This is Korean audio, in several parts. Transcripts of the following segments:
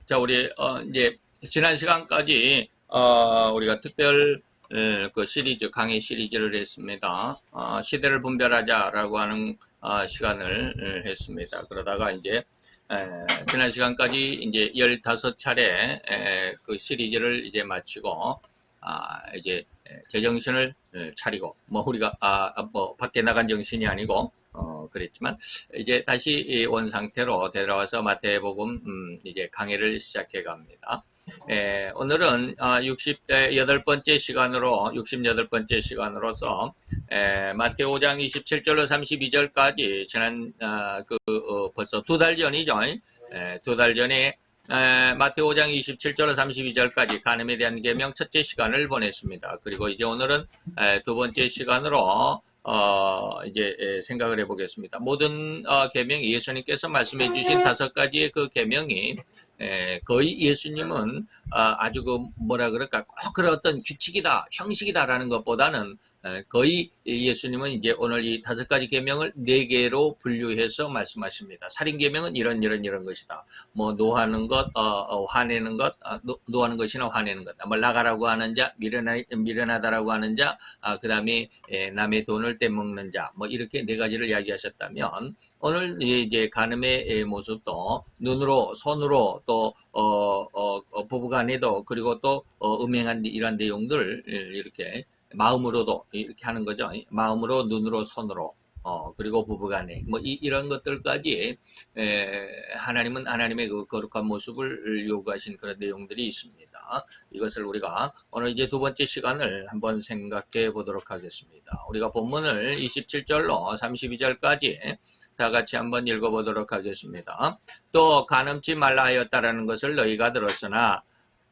자, 우리, 이제, 지난 시간까지, 우리가 특별, 그 시리즈, 강의 시리즈를 했습니다. 시대를 분별하자라고 하는, 시간을 했습니다. 그러다가 이제, 지난 시간까지 이제 15차례, 그 시리즈를 이제 마치고, 이제, 제정신을 차리고, 뭐, 우리가, 뭐, 밖에 나간 정신이 아니고, 그랬지만, 이제 다시 원 상태로 되돌아와서 마태복음, 이제 강의를 시작해 갑니다. 오늘은 68번째 시간으로, 68번째 시간으로서, 마태 5장 27절로 32절까지, 지난, 벌써 2달 전이죠. 2달 전에, 마태 5장 27절로 32절까지 간음에 대한 계명 첫째 시간을 보냈습니다. 그리고 이제 오늘은 두 번째 시간으로 이제 생각을 해보겠습니다. 모든 계명이 예수님께서 말씀해 주신 5가지의 그 계명이 거의 예수님은 아주 그 뭐라 그럴까 꼭 그런 어떤 규칙이다, 형식이다라는 것보다는 거의 예수님은 이제 오늘 이 5가지 계명을 4개로 분류해서 말씀하십니다. 살인 계명은 이런 것이다. 뭐 노하는 것, 화내는 것, 노하는 것이나 화내는 것. 뭐 나가라고 하는 자, 미련하다라고 하는 자, 그다음에 남의 돈을 떼먹는 자, 뭐 이렇게 4가지를 이야기하셨다면 오늘 이제 간음의 모습도 눈으로, 손으로 또 부부간에도 그리고 또 음행한 이런 내용들 이렇게 마음으로도 이렇게 하는 거죠. 마음으로, 눈으로, 손으로, 그리고 부부간에 뭐 이런 것들까지 하나님은 하나님의 그 거룩한 모습을 요구하신 그런 내용들이 있습니다. 이것을 우리가 오늘 이제 두 번째 시간을 한번 생각해 보도록 하겠습니다. 우리가 본문을 27절로 32절까지 다 같이 한번 읽어보도록 하겠습니다. 또 간음치 말라 하였다라는 것을 너희가 들었으나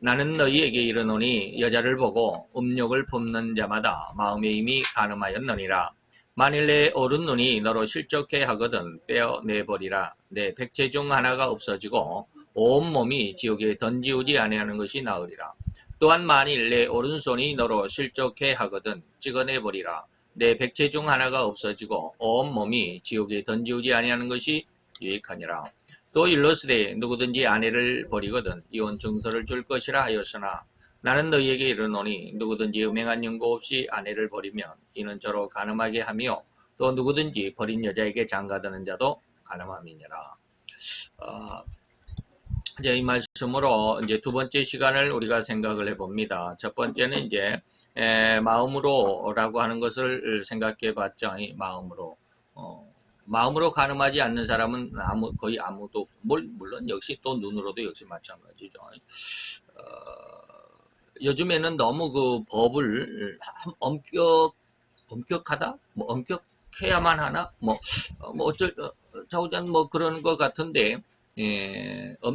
나는 너희에게 이르노니 여자를 보고 음욕을 품는 자마다 마음에 이미 간음하였느니라. 만일 내 오른눈이 너로 실족해 하거든 빼어내버리라. 내 백체 중 하나가 없어지고 온몸이 지옥에 던지우지 아니하는 것이 나으리라. 또한 만일 내 오른손이 너로 실족해 하거든 찍어내버리라. 내 백체 중 하나가 없어지고 온몸이 지옥에 던지우지 아니하는 것이 유익하니라. 또 일러스되 누구든지 아내를 버리거든 이혼 증서를 줄 것이라 하였으나 나는 너희에게 이르노니 누구든지 음행한 연고 없이 아내를 버리면 이는 저로 간음하게 하며 또 누구든지 버린 여자에게 장가드는 자도 간음함이니라. 이제 이 말씀으로 이제 두 번째 시간을 우리가 생각을 해봅니다. 첫 번째는 이제 마음으로라고 하는 것을 생각해 봤죠. 마음으로. 마음으로 간음하지 않는 사람은 거의 아무도 물론 역시 또 눈으로도 역시 마찬가지죠. 요즘에는 너무 그 법을 엄격하다, 뭐 엄격해야만 하나, 자우전 뭐 그런 것 같은데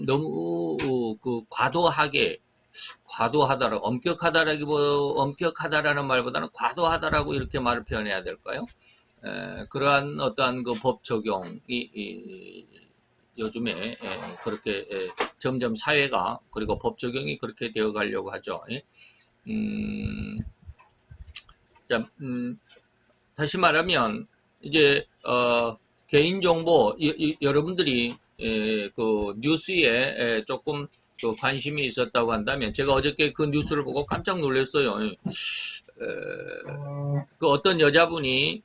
너무 그 과도하다라 엄격하다라는 말보다는 과도하다라고 이렇게 말을 표현해야 될까요? 그러한 어떠한 그 법 적용이 요즘에 그렇게 점점 사회가 그리고 법 적용이 그렇게 되어 가려고 하죠. 다시 말하면 이제 개인정보 여러분들이 그 뉴스에 조금 그 관심이 있었다고 한다면 제가 어저께 그 뉴스를 보고 깜짝 놀랐어요. 그 어떤 여자분이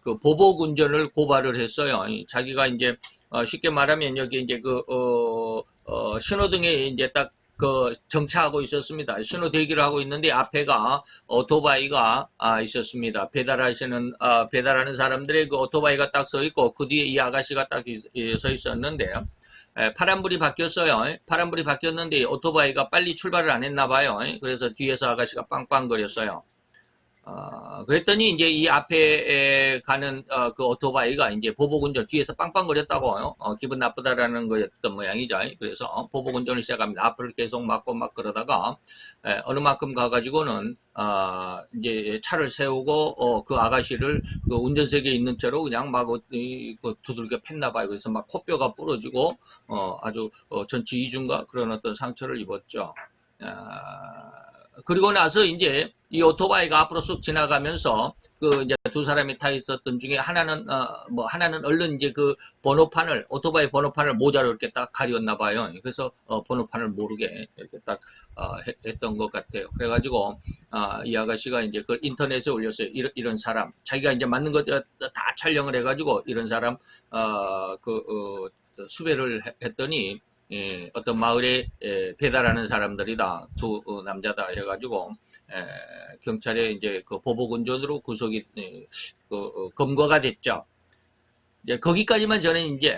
그 보복 운전을 고발을 했어요. 자기가 이제 쉽게 말하면 여기 이제 그 신호등에 이제 딱 그 정차하고 있었습니다. 신호 대기를 하고 있는데 앞에가 오토바이가 있었습니다. 배달하는 사람들의 그 오토바이가 딱 서 있고 그 뒤에 이 아가씨가 딱 서 있었는데 파란불이 바뀌었어요. 파란불이 바뀌었는데 오토바이가 빨리 출발을 안 했나 봐요. 그래서 뒤에서 아가씨가 빵빵거렸어요. 그랬더니 이제 이 앞에 가는 그 오토바이가 이제 보복운전 뒤에서 빵빵거렸다고 기분 나쁘다라는 거였던 모양이죠. 그래서 보복운전을 시작합니다. 앞을 계속 막고 막 그러다가 어느 만큼 가가지고는 이제 차를 세우고 그 아가씨를 그 운전석에 있는 채로 그냥 막 두들겨 팼나 봐요. 그래서 막 코뼈가 부러지고 아주 전치 이중과 그런 어떤 상처를 입었죠. 그리고 나서 이제 이 오토바이가 앞으로 쑥 지나가면서 그 이제 두 사람이 타 있었던 중에 하나는 뭐 하나는 얼른 이제 그 번호판을 오토바이 번호판을 모자로 이렇게 딱 가렸나 봐요. 그래서 번호판을 모르게 이렇게 딱 했던 것 같아요. 그래가지고 이 아가씨가 이제 그 인터넷에 올렸어요. 이런 사람 자기가 이제 맞는 거 다 촬영을 해가지고 이런 사람 수배를 했더니 어떤 마을에 배달하는 사람들이다. 두 남자다 해가지고 경찰에 이제 그 보복운전으로 구속이 검거가 됐죠. 이제 거기까지만 저는 이제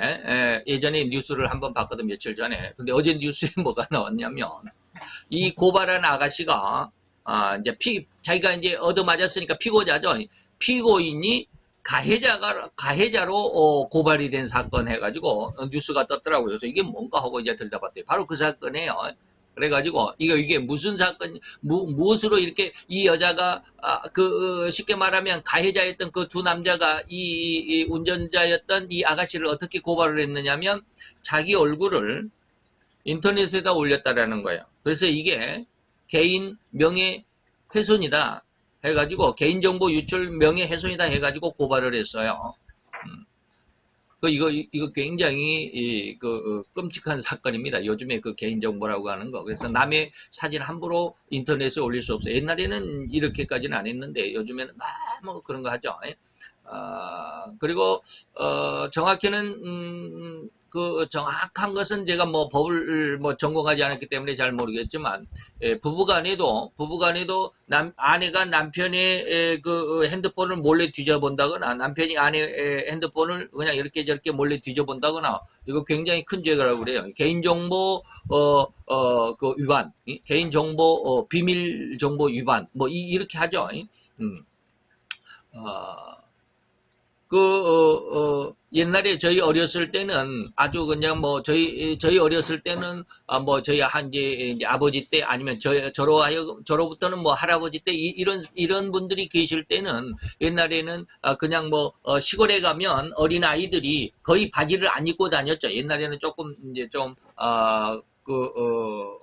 예전에 뉴스를 한번 봤거든 며칠 전에. 근데 어제 뉴스에 뭐가 나왔냐면 이 고발한 아가씨가 이제 자기가 이제 얻어맞았으니까 피고자죠. 피고인이 가해자로 고발이 된 사건 해가지고 뉴스가 떴더라고요. 그래서 이게 뭔가 하고 이제 들여다봤더니 바로 그 사건이에요. 그래가지고 이게 무슨 사건, 무엇으로 이렇게 이 여자가 쉽게 말하면 가해자였던 그 두 남자가 이 운전자였던 이 아가씨를 어떻게 고발을 했느냐면 자기 얼굴을 인터넷에다 올렸다라는 거예요. 그래서 이게 개인 명예훼손이다 해가지고 개인정보 유출 명예훼손이다 해가지고 고발을 했어요. 이거 굉장히 끔찍한 사건입니다. 요즘에 그 개인정보라고 하는 거. 그래서 남의 사진 함부로 인터넷에 올릴 수 없어요. 옛날에는 이렇게까지는 안 했는데 요즘에는 너무 그런 거 하죠. 그리고 정확히는 그 정확한 것은 제가 뭐 법을 뭐 전공하지 않았기 때문에 잘 모르겠지만 부부간에도 아내가 남편의 그 핸드폰을 몰래 뒤져본다거나 남편이 아내의 핸드폰을 그냥 이렇게 저렇게 몰래 뒤져본다거나 이거 굉장히 큰 죄라고 그래요. 개인정보 그 위반, 개인정보 비밀정보 위반 뭐 이렇게 하죠. 옛날에 저희 어렸을 때는 아주 그냥 뭐 저희 어렸을 때는 뭐 저희 이제 아버지 때 아니면 저로부터는 뭐 할아버지 때 이런 분들이 계실 때는 옛날에는 그냥 뭐 시골에 가면 어린 아이들이 거의 바지를 안 입고 다녔죠. 옛날에는 조금 이제 좀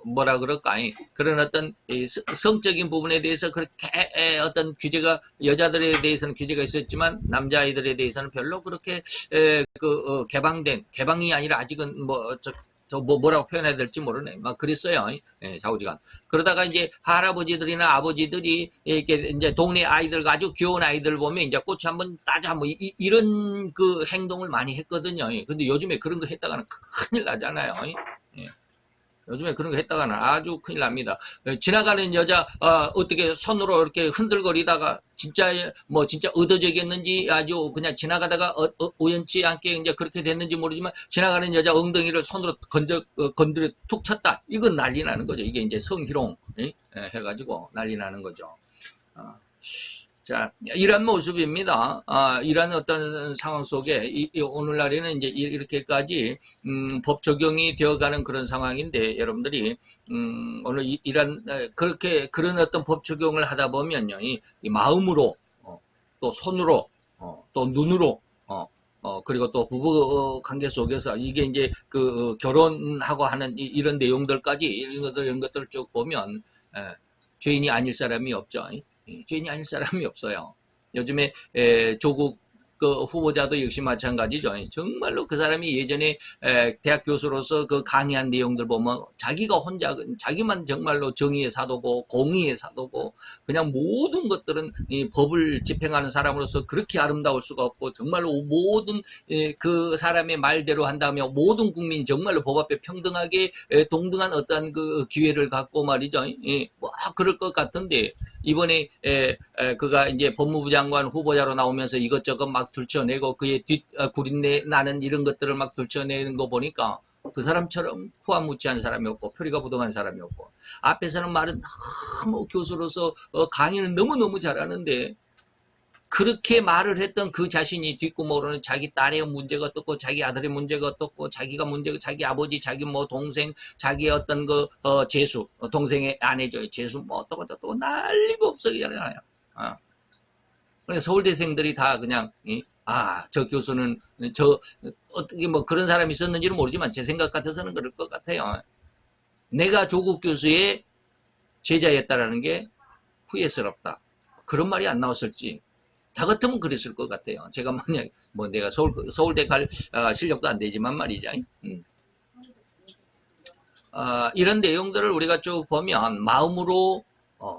뭐라 그럴까, 그런 어떤 성적인 부분에 대해서 그렇게 어떤 규제가, 여자들에 대해서는 규제가 있었지만, 남자아이들에 대해서는 별로 그렇게, 개방이 아니라 아직은 뭐라고 표현해야 될지 모르네. 막 그랬어요. 좌우지간. 그러다가 이제 할아버지들이나 아버지들이 이렇게 이제 동네 아이들, 아주 귀여운 아이들 보면 이제 꽃이 한번 따자, 뭐, 이런 그 행동을 많이 했거든요. 근데 요즘에 그런 거 했다가는 큰일 나잖아요. 요즘에 그런 거 했다가는 아주 큰일 납니다. 지나가는 여자 어떻게 손으로 이렇게 흔들거리다가 진짜 의도적이었는지 아주 그냥 지나가다가 우연치 않게 이제 그렇게 됐는지 모르지만 지나가는 여자 엉덩이를 손으로 건드려 툭 쳤다. 이건 난리 나는 거죠. 이게 이제 성희롱 해가지고 난리 나는 거죠. 자, 이런 모습입니다. 이런 어떤 상황 속에 오늘날에는 이제 이렇게까지 법 적용이 되어가는 그런 상황인데 여러분들이 오늘 그런 어떤 법 적용을 하다 보면요, 이 마음으로 또 손으로 또 눈으로 그리고 또 부부 관계 속에서 이게 이제 결혼하고 하는 이런 내용들까지 이런 것들을 쭉 보면 죄인이 아닐 사람이 없죠. 죄인이 아닐 사람이 없어요. 요즘에 조국 그 후보자도 역시 마찬가지죠. 정말로 그 사람이 예전에 대학 교수로서 그 강의한 내용들 보면 자기만 정말로 정의의 사도고 공의의 사도고 그냥 모든 것들은 이 법을 집행하는 사람으로서 그렇게 아름다울 수가 없고 정말로 모든 그 사람의 말대로 한다면 모든 국민이 정말로 법 앞에 평등하게 동등한 어떤 그 기회를 갖고 말이죠. 뭐 그럴 것 같은데 이번에 그가 이제 법무부 장관 후보자로 나오면서 이것저것 막 들춰내고 그의 구린내 나는 이런 것들을 막 들춰내는 거 보니까 그 사람처럼 후한무치한 사람이 없고 표리가 부동한 사람이 없고 앞에서는 말은 너무 교수로서 강의는 너무너무 잘하는데 그렇게 말을 했던 그 자신이 뒷구멍으로는 자기 딸의 문제가 어떻고 자기 아들의 문제가 어떻고 자기가 문제고 자기 아버지 자기 뭐 동생 자기의 어떤 재수 동생의 아내죠 재수 뭐 어떻고 난리가 없어잖아요. 그러니까 서울대생들이 다 그냥 저 교수는 어떻게 뭐 그런 사람이 있었는지는 모르지만 제 생각 같아서는 그럴 것 같아요. 내가 조국 교수의 제자였다라는 게 후회스럽다. 그런 말이 안 나왔을지. 저 같으면 그랬을 것 같아요. 제가 만약 뭐 내가 서울대 갈 실력도 안 되지만 말이죠. 이런 내용들을 우리가 쭉 보면 마음으로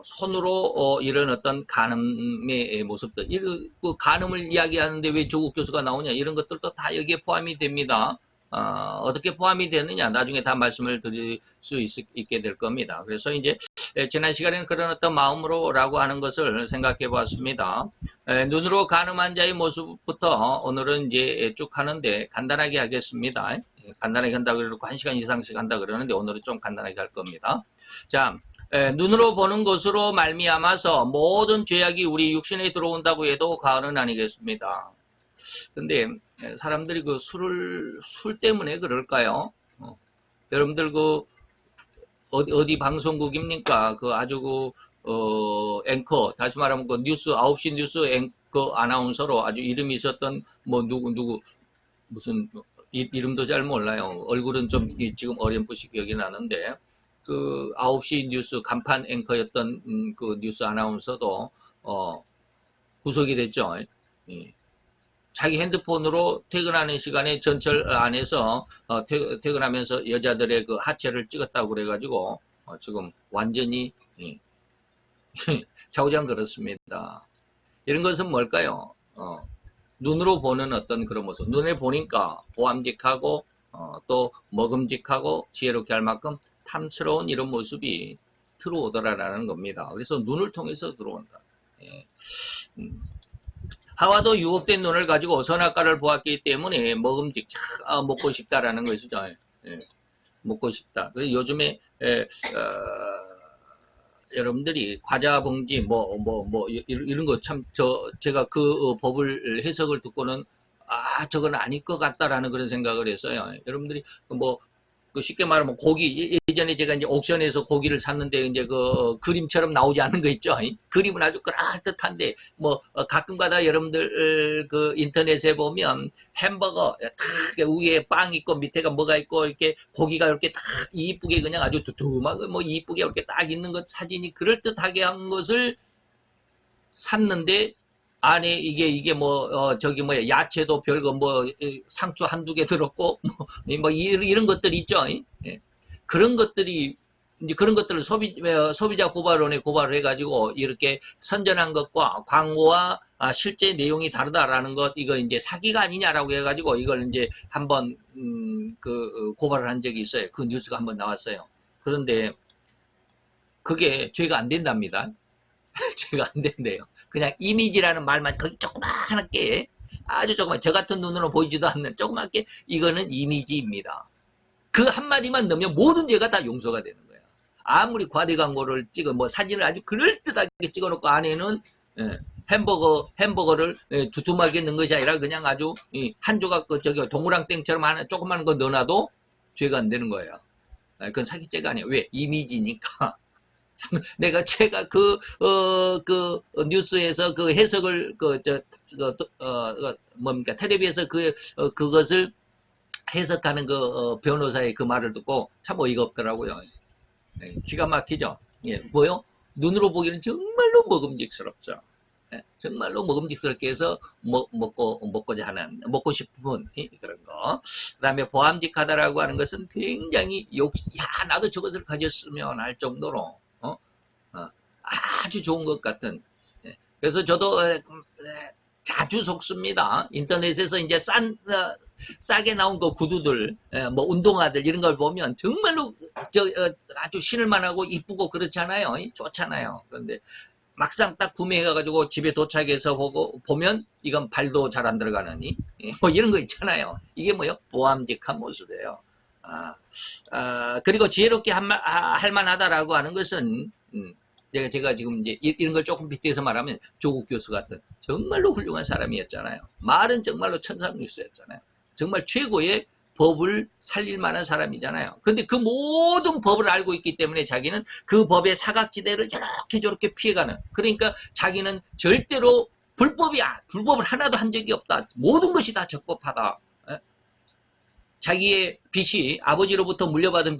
손으로 이런 어떤 간음의 모습들, 그 간음을 이야기하는데 왜 조국 교수가 나오냐 이런 것들도 다 여기에 포함이 됩니다. 어떻게 포함이 되느냐 나중에 다 말씀을 드릴 수 있게 될 겁니다. 그래서 이제 지난 시간에는 그런 어떤 마음으로라고 하는 것을 생각해 보았습니다. 눈으로 간음한 자의 모습부터 오늘은 이제 쭉 하는데 간단하게 하겠습니다. 간단하게 한다 그러고 1시간 이상씩 한다 그러는데 오늘은 좀 간단하게 할 겁니다. 자, 눈으로 보는 것으로 말미암아서 모든 죄악이 우리 육신에 들어온다고 해도 과언은 아니겠습니다. 근데 사람들이 그 술 때문에 그럴까요? 여러분들 그 어디 방송국입니까? 그 아주 앵커, 다시 말하면 그 뉴스 9시 뉴스 앵커 아나운서로 아주 이름이 있었던 뭐 누구 무슨 이름도 잘 몰라요. 얼굴은 좀 지금 어렴풋이 기억이 나는데 그 9시 뉴스 간판 앵커였던 그 뉴스 아나운서도 구속이 됐죠. 예. 자기 핸드폰으로 퇴근하는 시간에 전철 안에서 퇴근하면서 여자들의 그 하체를 찍었다고 그래가지고 지금 완전히 좌우장 그렇습니다. 이런 것은 뭘까요? 눈으로 보는 어떤 그런 모습. 눈에 보니까 보암직하고 또 먹음직하고 지혜롭게 할 만큼 탐스러운 이런 모습이 들어오더라라는 겁니다. 그래서 눈을 통해서 들어온다. 예. 하와도 유혹된 눈을 가지고 선악과를 보았기 때문에 먹음직 먹고 싶다라는 것이죠. 예. 먹고 싶다. 그래서 요즘에 여러분들이 과자 봉지 이런 거 참 제가 그 법을 해석을 듣고는 저건 아닐 것 같다라는 그런 생각을 했어요. 여러분들이 그 쉽게 말하면 고기 예전에 제가 이제 옥션에서 고기를 샀는데 이제 그 그림처럼 나오지 않는 거 있죠. 그림은 아주 그럴듯한데 가끔가다 여러분들 그 인터넷에 보면 햄버거 딱 위에 빵 있고 밑에가 뭐가 있고 이렇게 고기가 이렇게 딱 이쁘게 그냥 아주 두툼하고 이쁘게 이렇게 딱 있는 것 사진이 그럴듯하게 한 것을 샀는데 안에 이게 야채도 별거 상추 한두 개 들었고 이런 것들이 있죠. 예. 그런 것들이 이제 그런 것들을 소비자 고발원에 고발을 해가지고 이렇게 선전한 것과 광고와 실제 내용이 다르다라는 것 이거 이제 사기가 아니냐라고 해가지고 이걸 이제 한번 고발을 한 적이 있어요. 그 뉴스가 한번 나왔어요. 그런데 그게 죄가 안 된답니다. 죄가 안 된대요. 그냥 이미지라는 말만 거기 조그맣게 아주 조그맣게 저 같은 눈으로 보이지도 않는 조그맣게 이거는 이미지입니다. 그 한마디만 넣으면 모든 죄가 다 용서가 되는 거예요. 아무리 과대 광고를 찍어 사진을 아주 그럴듯하게 찍어놓고 안에는 햄버거를 두툼하게 넣은 것이 아니라 그냥 아주 한 조각 동그랑땡처럼 하나 조그만 거 넣어놔도 죄가 안 되는 거예요. 그건 사기죄가 아니에요. 왜? 이미지니까. 제가 그 뉴스에서 그 해석을 텔레비에서 그것을 해석하는 변호사의 그 말을 듣고 참 어이가 없더라고요. 네, 기가 막히죠. 예, 뭐요? 눈으로 보기는 정말로 먹음직스럽죠. 예, 정말로 먹음직스럽게 해서 먹고 싶은 그런 거. 그다음에 보암직하다라고 하는 것은 굉장히 나도 저것을 가졌으면 할 정도로 아주 좋은 것 같은. 그래서 저도 자주 속습니다. 인터넷에서 이제 싸게 나온 그 구두들, 운동화들 이런 걸 보면 정말로 아주 신을만하고 이쁘고 그렇잖아요. 좋잖아요. 그런데 막상 딱 구매해가지고 집에 도착해서 보면 이건 발도 잘 안 들어가느니 이런 거 있잖아요. 이게 보암직한 모습이에요. 그리고 지혜롭게 할 만하다라고 하는 것은 제가 지금 이제 이런 걸 조금 빗대서 말하면 조국 교수 같은 정말로 훌륭한 사람이었잖아요. 말은 정말로 천상뉴스였잖아요. 정말 최고의 법을 살릴 만한 사람이잖아요. 근데 그 모든 법을 알고 있기 때문에 자기는 그 법의 사각지대를 저렇게 피해가는. 그러니까 자기는 절대로 불법을 하나도 한 적이 없다. 모든 것이 다 적법하다. 자기의 빚이 아버지로부터 물려받은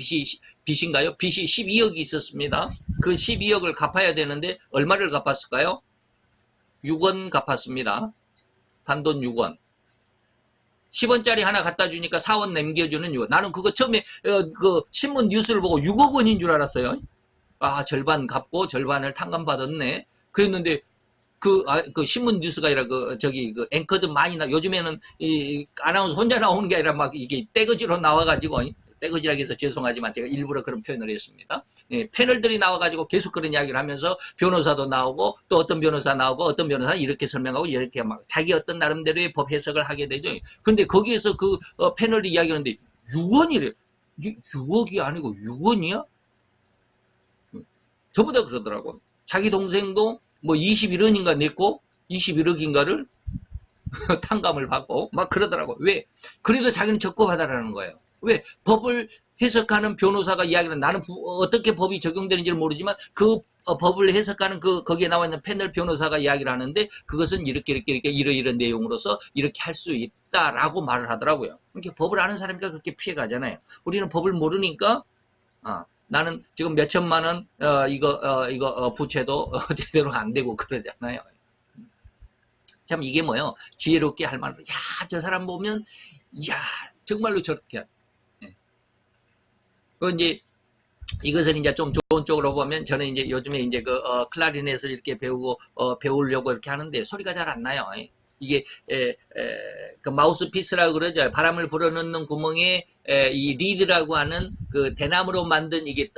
빚인가요? 빚이 12억이 있었습니다. 그 12억을 갚아야 되는데 얼마를 갚았을까요? 6원 갚았습니다. 단돈 6원. 10원짜리 하나 갖다 주니까 4원 남겨주는 6원. 나는 그거 처음에 그 신문 뉴스를 보고 6억 원인 줄 알았어요. 아, 절반 갚고 절반을 탕감받았네. 그랬는데 그 신문 뉴스가 아니라 그 앵커들 많이 요즘에는 이 아나운서 혼자 나오는 게 아니라 막 이게 떼거지로 나와가지고, 떼거지라고 해서 죄송하지만 제가 일부러 그런 표현을 했습니다. 예, 패널들이 나와가지고 계속 그런 이야기를 하면서 변호사도 나오고 또 어떤 변호사 나오고 어떤 변호사는 이렇게 설명하고 이렇게 막 자기 어떤 나름대로의 법 해석을 하게 되죠. 근데 거기에서 그 패널이 이야기하는데 6원이래. 6억이 아니고 6원이야? 저보다 그러더라고. 자기 동생도 뭐 21원인가 냈고 21억인가를 탕감을 받고 막 그러더라고. 왜? 그래도 자기는 적법하다라는 거예요. 왜? 법을 해석하는 변호사가 이야기하는, 나는 어떻게 법이 적용되는지를 모르지만 그 법을 해석하는 거기에 나와 있는 패널 변호사가 이야기를 하는데 그것은 이렇게 이런 내용으로서 이렇게 할 수 있다라고 말을 하더라고요. 그러니까 법을 아는 사람이니까 그렇게 피해가잖아요. 우리는 법을 모르니까 나는 지금 몇 천만 원 이거 부채도 제대로 안 되고 그러잖아요. 참 이게 뭐요? 지혜롭게 할 만한, 야, 저 사람 보면, 야, 정말로 저렇게. 예. 그 이제 이것을 이제 좀 좋은 쪽으로 보면 저는 이제 요즘에 이제 클라리넷을 이렇게 배우려고 이렇게 하는데 소리가 잘 안 나요. 이게 그 마우스피스라고 그러죠. 바람을 불어넣는 구멍에 이 리드라고 하는 그 대나무로 만든 이게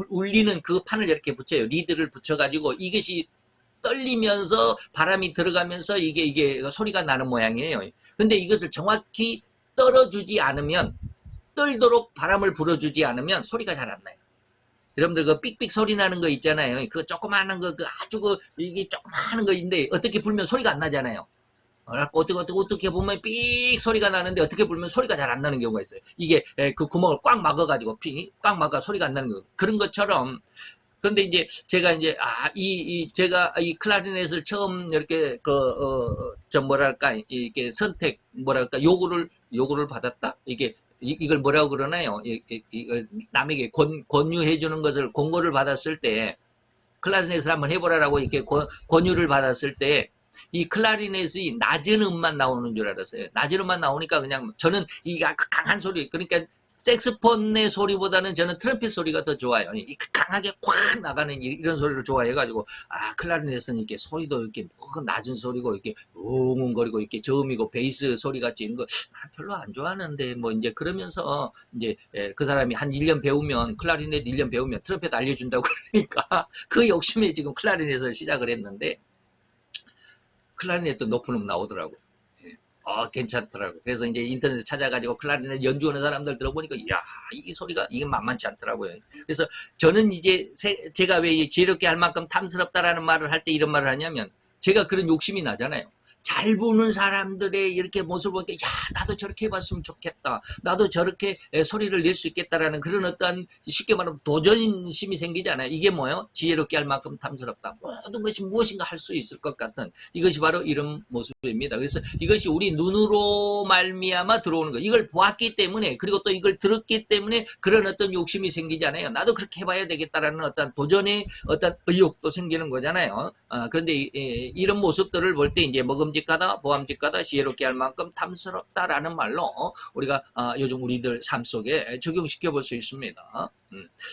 울리는 그 판을 이렇게 붙여요. 리드를 붙여가지고 이것이 떨리면서 바람이 들어가면서 이게 소리가 나는 모양이에요. 근데 이것을 정확히 떨어주지 않으면, 떨도록 바람을 불어주지 않으면 소리가 잘 안 나요. 여러분들 그 삑삑 소리 나는 거 있잖아요. 그 조그마한 거, 이게 조그마한 거인데 어떻게 불면 소리가 안 나잖아요. 어떻게 보면 삑 소리가 나는데 어떻게 불면 소리가 잘 안 나는 경우가 있어요. 이게 그 구멍을 꽉 막아가지고 꽉 막아 소리가 안 나는 거. 그런 것처럼. 근데 이제 제가 이제 제가 이 클라리넷을 처음 이렇게 뭐랄까 이게 요구를 받았다. 이걸 뭐라고 그러나요? 이걸 남에게 권유해 주는 것을 공고를 받았을 때, 클라리넷을 한번 해보라라고 이렇게 권유를 받았을 때, 이 클라리넷이 낮은 음만 나오는 줄 알았어요. 낮은 음만 나오니까 그냥 저는 이 강한 소리, 그러니까 색스폰의 소리보다는 저는 트럼펫 소리가 더 좋아요. 강하게 콱 나가는 이런 소리를 좋아해가지고, 클라리넷은 이렇게 소리도 이렇게 낮은 소리고, 이렇게 웅웅거리고, 이렇게 저음이고, 베이스 소리 같이 이런 거 별로 안 좋아하는데, 뭐 이제 그러면서 이제 그 사람이 한 1년 배우면, 클라리넷 1년 배우면 트럼펫 알려준다고 그러니까, 그 욕심에 지금 클라리넷을 시작을 했는데, 클라리넷도 높은 음 나오더라고. 괜찮더라고. 그래서 이제 인터넷에 찾아가지고 클라리넷 연주하는 사람들 들어보니까, 이야, 이 소리가, 이게 만만치 않더라고요. 그래서 저는 이제, 제가 왜 지혜롭게 할 만큼 탐스럽다라는 말을 할 때 이런 말을 하냐면, 제가 그런 욕심이 나잖아요. 잘 보는 사람들의 이렇게 모습을 보니까, 야, 나도 저렇게 해봤으면 좋겠다. 나도 저렇게 소리를 낼 수 있겠다라는 그런 어떤, 쉽게 말하면 도전심이 생기잖아요. 이게 뭐예요? 지혜롭게 할 만큼 탐스럽다. 모든 것이 무엇인가 할 수 있을 것 같은, 이것이 바로 이런 모습입니다. 그래서 이것이 우리 눈으로 말미암아 들어오는 거. 이걸 보았기 때문에, 그리고 또 이걸 들었기 때문에 그런 어떤 욕심이 생기잖아요. 나도 그렇게 해봐야 되겠다라는 어떤 도전의 어떤 의욕도 생기는 거잖아요. 그런데 이런 모습들을 볼 때 이제 먹음직하다, 보암직하다, 지혜롭게 할 만큼 탐스럽다라는 말로 우리가 요즘 우리들 삶 속에 적용시켜 볼 수 있습니다.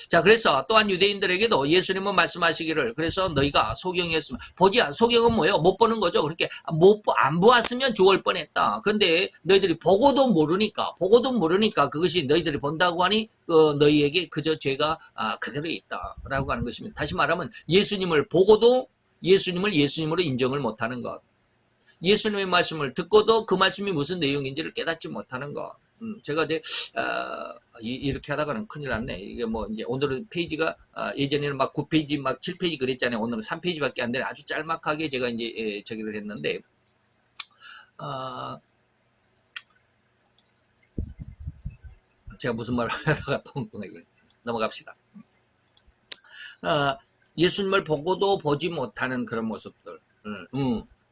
자, 그래서 또한 유대인들에게도 예수님은 말씀하시기를, 그래서 너희가 소경이었으면 소경은 뭐예요? 못 보는 거죠. 그렇게 안 보았으면 좋을 뻔했다. 그런데 너희들이 보고도 모르니까 그것이 너희들이 본다고 하니 너희에게 그저 죄가 그대로 있다라고 하는 것입니다. 다시 말하면 예수님을 보고도 예수님으로 인정을 못하는 것. 예수님의 말씀을 듣고도 그 말씀이 무슨 내용인지를 깨닫지 못하는 것. 제가 이제 이렇게 하다가는 큰일 났네. 이게 뭐 이제 오늘은 페이지가 예전에는 막 9페이지 막 7페이지 그랬잖아요. 오늘은 3페이지밖에 안 되는 아주 짤막하게 제가 이제 저기를 했는데 제가 무슨 말을 하다가 뻥뻥하게 넘어갑시다. 예수님을 보고도 보지 못하는 그런 모습들.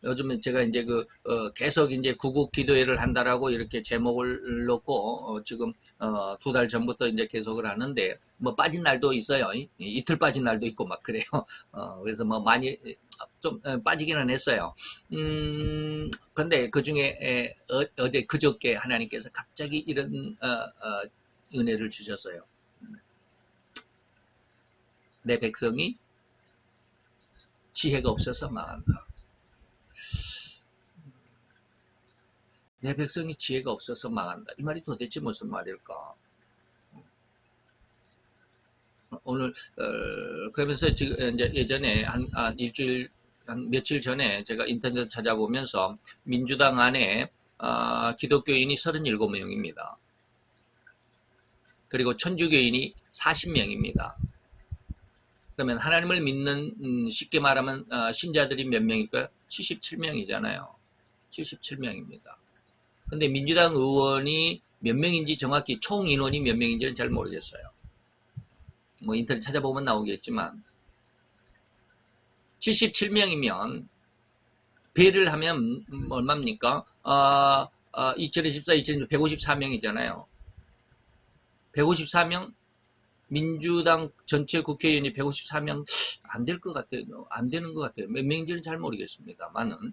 요즘에 제가 이제 계속 이제 구국 기도회를 한다라고 이렇게 제목을 놓고, 지금, 2달 전부터 이제 계속을 하는데, 뭐 빠진 날도 있어요. 이틀 빠진 날도 있고 막 그래요. 그래서 뭐 많이, 좀 빠지기는 했어요. 그런데 그 중에 어제 그저께 하나님께서 갑자기 이런, 은혜를 주셨어요. 내 백성이 지혜가 없어서 망한다. 내 백성이 지혜가 없어서 망한다. 이 말이 도대체 무슨 말일까? 오늘 그러면서 지금 이제 예전에 한 일주일 한 며칠 전에 제가 인터넷 찾아보면서 민주당 안에 기독교인이 37명입니다. 그리고 천주교인이 40명입니다. 그러면 하나님을 믿는 쉽게 말하면 신자들이 몇 명일까요? 77명이잖아요. 77명입니다. 근데 민주당 의원이 몇 명인지 정확히 총 인원이 몇 명인지는 잘 모르겠어요. 뭐 인터넷 찾아보면 나오겠지만 77명이면 배를 하면 얼마입니까? 2024, 2026, 154명이잖아요. 154명? 민주당 전체 국회의원이 154명 안 될 것 같아요. 안 되는 것 같아요. 몇 명인지는 잘 모르겠습니다만은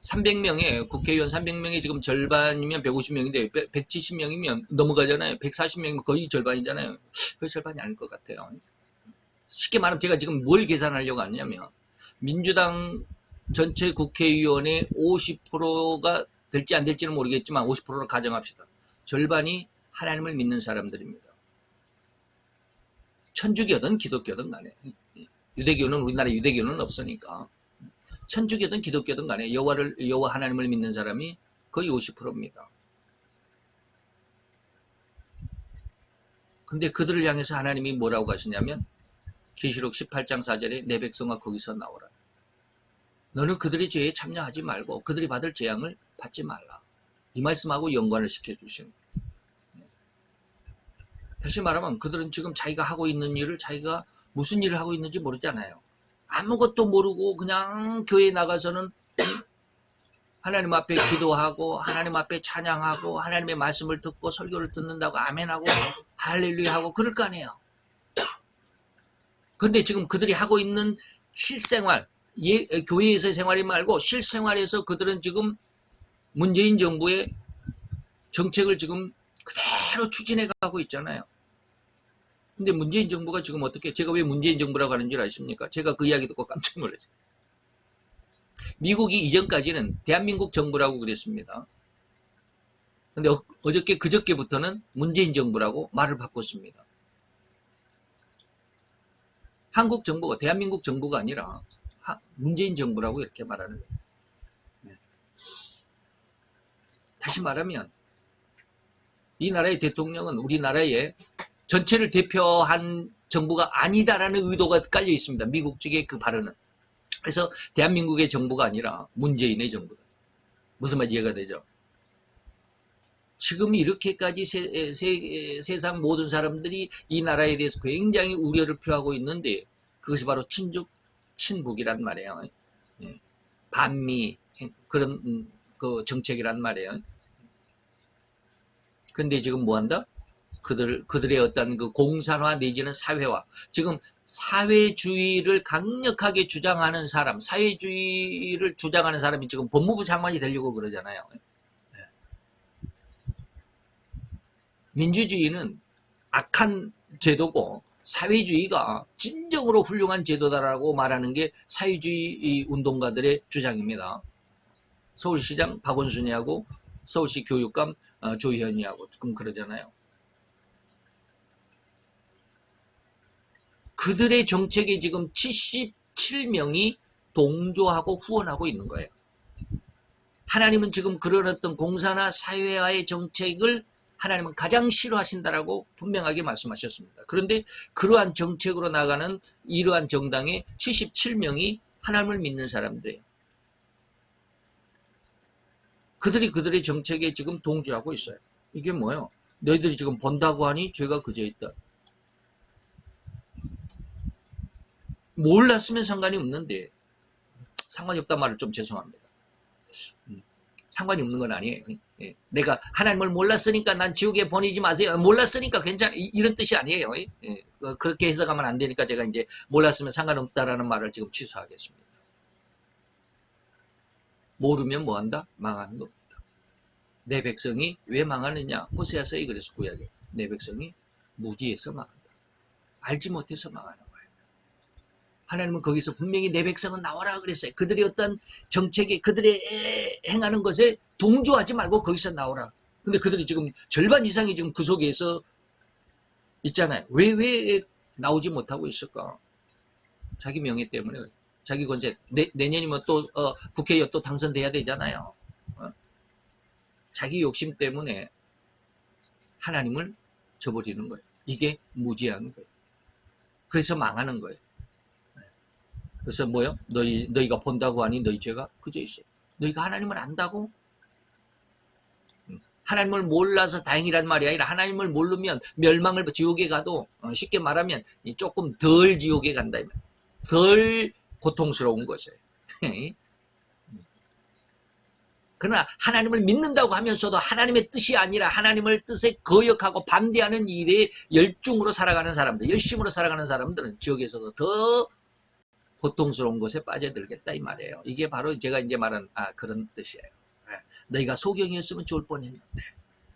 300명에 국회의원 300명이 지금 절반이면 150명인데 170명이면 넘어가잖아요. 140명이면 거의 절반이잖아요. 거의 절반이 아닐 것 같아요. 쉽게 말하면 제가 지금 뭘 계산하려고 하냐면 민주당 전체 국회의원의 50%가 될지 안 될지는 모르겠지만 50%로 가정합시다. 절반이 하나님을 믿는 사람들입니다. 천주교든 기독교든 간에 유대교는 우리나라 유대교는 없으니까 천주교든 기독교든 간에 여호와 하나님을 믿는 사람이 거의 50%입니다. 근데 그들을 향해서 하나님이 뭐라고 하시냐면 계시록 18장 4절에 내 백성아 거기서 나오라. 너는 그들의 죄에 참여하지 말고 그들이 받을 재앙을 받지 말라. 이 말씀하고 연관을 시켜주시는 거예요. 다시 말하면 그들은 지금 자기가 하고 있는 일을 자기가 무슨 일을 하고 있는지 모르잖아요. 아무것도 모르고 그냥 교회에 나가서는 하나님 앞에 기도하고 하나님 앞에 찬양하고 하나님의 말씀을 듣고 설교를 듣는다고 아멘하고 할렐루야 하고 그럴 거 아니에요. 그런데 지금 그들이 하고 있는 실생활, 교회에서의 생활이 말고 실생활에서 그들은 지금 문재인 정부의 정책을 지금 그대로 추진해 가고 있잖아요. 근데 문재인 정부가 지금 어떻게, 제가 왜 문재인 정부라고 하는 줄 아십니까? 제가 그 이야기 듣고 깜짝 놀랐어요. 미국이 이전까지는 대한민국 정부라고 그랬습니다. 근데 어저께 그저께부터는 문재인 정부라고 말을 바꿨습니다. 한국 정부가 대한민국 정부가 아니라 문재인 정부라고 이렇게 말하는 거예요. 다시 말하면 이 나라의 대통령은 우리나라의 전체를 대표한 정부가 아니다라는 의도가 깔려 있습니다. 미국 측의 그 발언은. 그래서 대한민국의 정부가 아니라 문재인의 정부다. 무슨 말 이해가 되죠? 지금 이렇게까지 세상 모든 사람들이 이 나라에 대해서 굉장히 우려를 표하고 있는데 그것이 바로 친북이란 말이에요. 반미 그런 그 정책이란 말이에요. 근데 지금 뭐 한다? 그들의 어떤 그 공산화 내지는 사회화. 지금 사회주의를 강력하게 주장하는 사람, 사회주의를 주장하는 사람이 지금 법무부 장관이 되려고 그러잖아요. 민주주의는 악한 제도고 사회주의가 진정으로 훌륭한 제도다라고 말하는 게 사회주의 운동가들의 주장입니다. 서울시장 박원순이하고 서울시 교육감 조희연이하고 지금 그러잖아요. 그들의 정책에 지금 77명이 동조하고 후원하고 있는 거예요. 하나님은 지금 그런 어떤 공산화 사회화의 정책을 하나님은 가장 싫어하신다라고 분명하게 말씀하셨습니다. 그런데 그러한 정책으로 나가는 이러한 정당의 77명이 하나님을 믿는 사람들이에요. 그들이 그들의 정책에 지금 동조하고 있어요. 이게 뭐예요? 너희들이 지금 본다고 하니 죄가 그저 있다. 몰랐으면 상관이 없는데 상관이 없단 말을 좀 죄송합니다. 상관이 없는 건 아니에요. 예. 내가 하나님을 몰랐으니까 난 지옥에 보내지 마세요. 몰랐으니까 괜찮아. 이런 뜻이 아니에요. 예. 그렇게 해석하면 안 되니까 제가 이제 몰랐으면 상관없다라는 말을 지금 취소하겠습니다. 모르면 뭐한다? 망하는 겁니다. 내 백성이 왜 망하느냐? 호세아서에 그래서 구약에 내 백성이 무지해서 망한다. 알지 못해서 망하는 거예요. 하나님은 거기서 분명히 내 백성은 나와라 그랬어요. 그들이 어떤 정책에 그들의 행하는 것에 동조하지 말고 거기서 나오라. 근데 그들이 지금 절반 이상이 지금 그 속에서 있잖아요. 왜 나오지 못하고 있을까? 자기 명예 때문에, 자기 권세. 내년이면 또 국회의원 또 당선돼야 되잖아요. 자기 욕심 때문에 하나님을 저버리는 거예요. 이게 무지한 거예요. 그래서 망하는 거예요. 그래서 뭐요? 너희가 본다고 하니 너희 죄가 그저 있어요. 너희가 하나님을 안다고? 하나님을 몰라서 다행이란 말이 아니라 하나님을 모르면 멸망을 지옥에 가도 쉽게 말하면 조금 덜 지옥에 간다. 덜 고통스러운 것이에요. 그러나 하나님을 믿는다고 하면서도 하나님의 뜻이 아니라 하나님의 뜻에 거역하고 반대하는 일에 열중으로 살아가는 사람들, 열심으로 살아가는 사람들은 지옥에서도 더 고통스러운 것에 빠져들겠다 이 말이에요. 이게 바로 제가 이제 말한 그런 뜻이에요. 너희가 소경이었으면 좋을 뻔했는데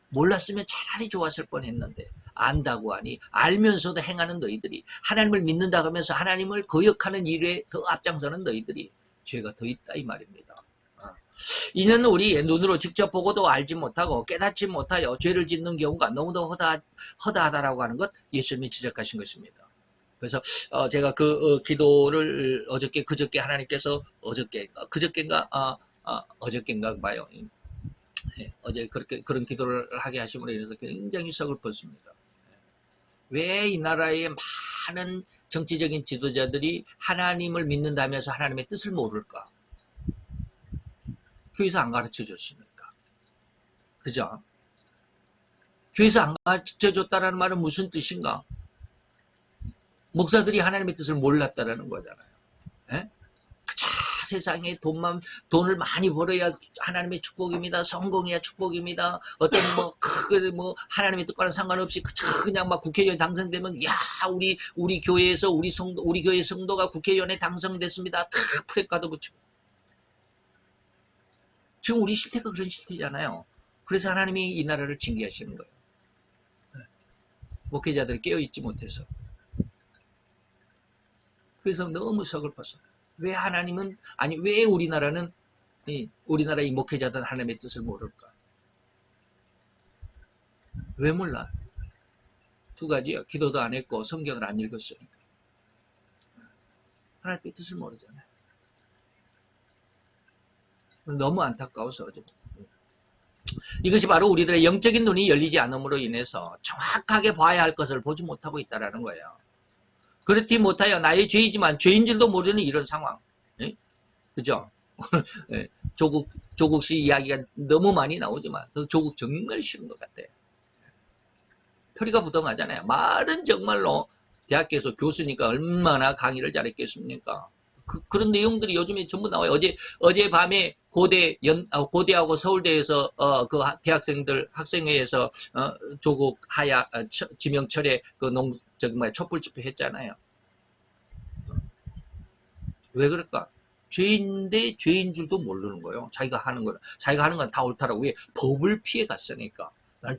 몰랐으면 차라리 좋았을 뻔했는데 안다고 하니 알면서도 행하는 너희들이 하나님을 믿는다고 하면서 하나님을 거역하는 일에 더 앞장서는 너희들이 죄가 더 있다 이 말입니다. 이는 우리의 눈으로 직접 보고도 알지 못하고 깨닫지 못하여 죄를 짓는 경우가 너무도 허다하다라고 하는 것 예수님이 지적하신 것입니다. 그래서 제가 그 기도를 그저께 하나님께서 그저께인가 봐요. 어제 그런 기도를 하게 하심으로 인해서 굉장히 서글펐습니다. 왜 이 나라의 많은 정치적인 지도자들이 하나님을 믿는다면서 하나님의 뜻을 모를까? 교회에서 안 가르쳐 줬으니까. 그죠? 교회에서 안 가르쳐 줬다는 말은 무슨 뜻인가? 목사들이 하나님의 뜻을 몰랐다라는 거잖아요. 에? 그저 세상에 돈을 많이 벌어야 하나님의 축복입니다. 성공해야 축복입니다. 어떤 하나님의 뜻과는 상관없이 그냥 막 국회의원 당선되면 야 우리 교회에서 우리 교회 성도가 국회의원에 당선됐습니다. 탁 프레카드 붙이고. 지금 우리 실태가 그런 실태잖아요. 그래서 하나님이 이 나라를 징계하시는 거예요. 목회자들이 깨어있지 못해서. 그래서 너무 서글퍼서 왜 우리나라의 목회자들 하나님의 뜻을 모를까? 왜 몰라? 두 가지요. 기도도 안 했고 성경을 안 읽었으니까. 하나님의 뜻을 모르잖아요. 너무 안타까워서 이것이 바로 우리들의 영적인 눈이 열리지 않음으로 인해서 정확하게 봐야 할 것을 보지 못하고 있다는 거예요. 그렇지 못하여 나의 죄이지만 죄인 줄도 모르는 이런 상황. 예? 그죠? 예. 조국씨 이야기가 너무 많이 나오지만 저도 조국 정말 싫은 것 같아요. 표리가 부동하잖아요. 말은 정말로 대학교에서 교수니까 얼마나 강의를 잘했겠습니까? 그런 내용들이 요즘에 전부 나와요. 어젯밤에 고대하고 서울대에서 그 학생회에서 조국 하야 지명철에 촛불 집회 했잖아요. 왜 그럴까? 죄인데 죄인 줄도 모르는 거예요. 자기가 하는 건 다 옳다라고. 왜? 법을 피해 갔으니까.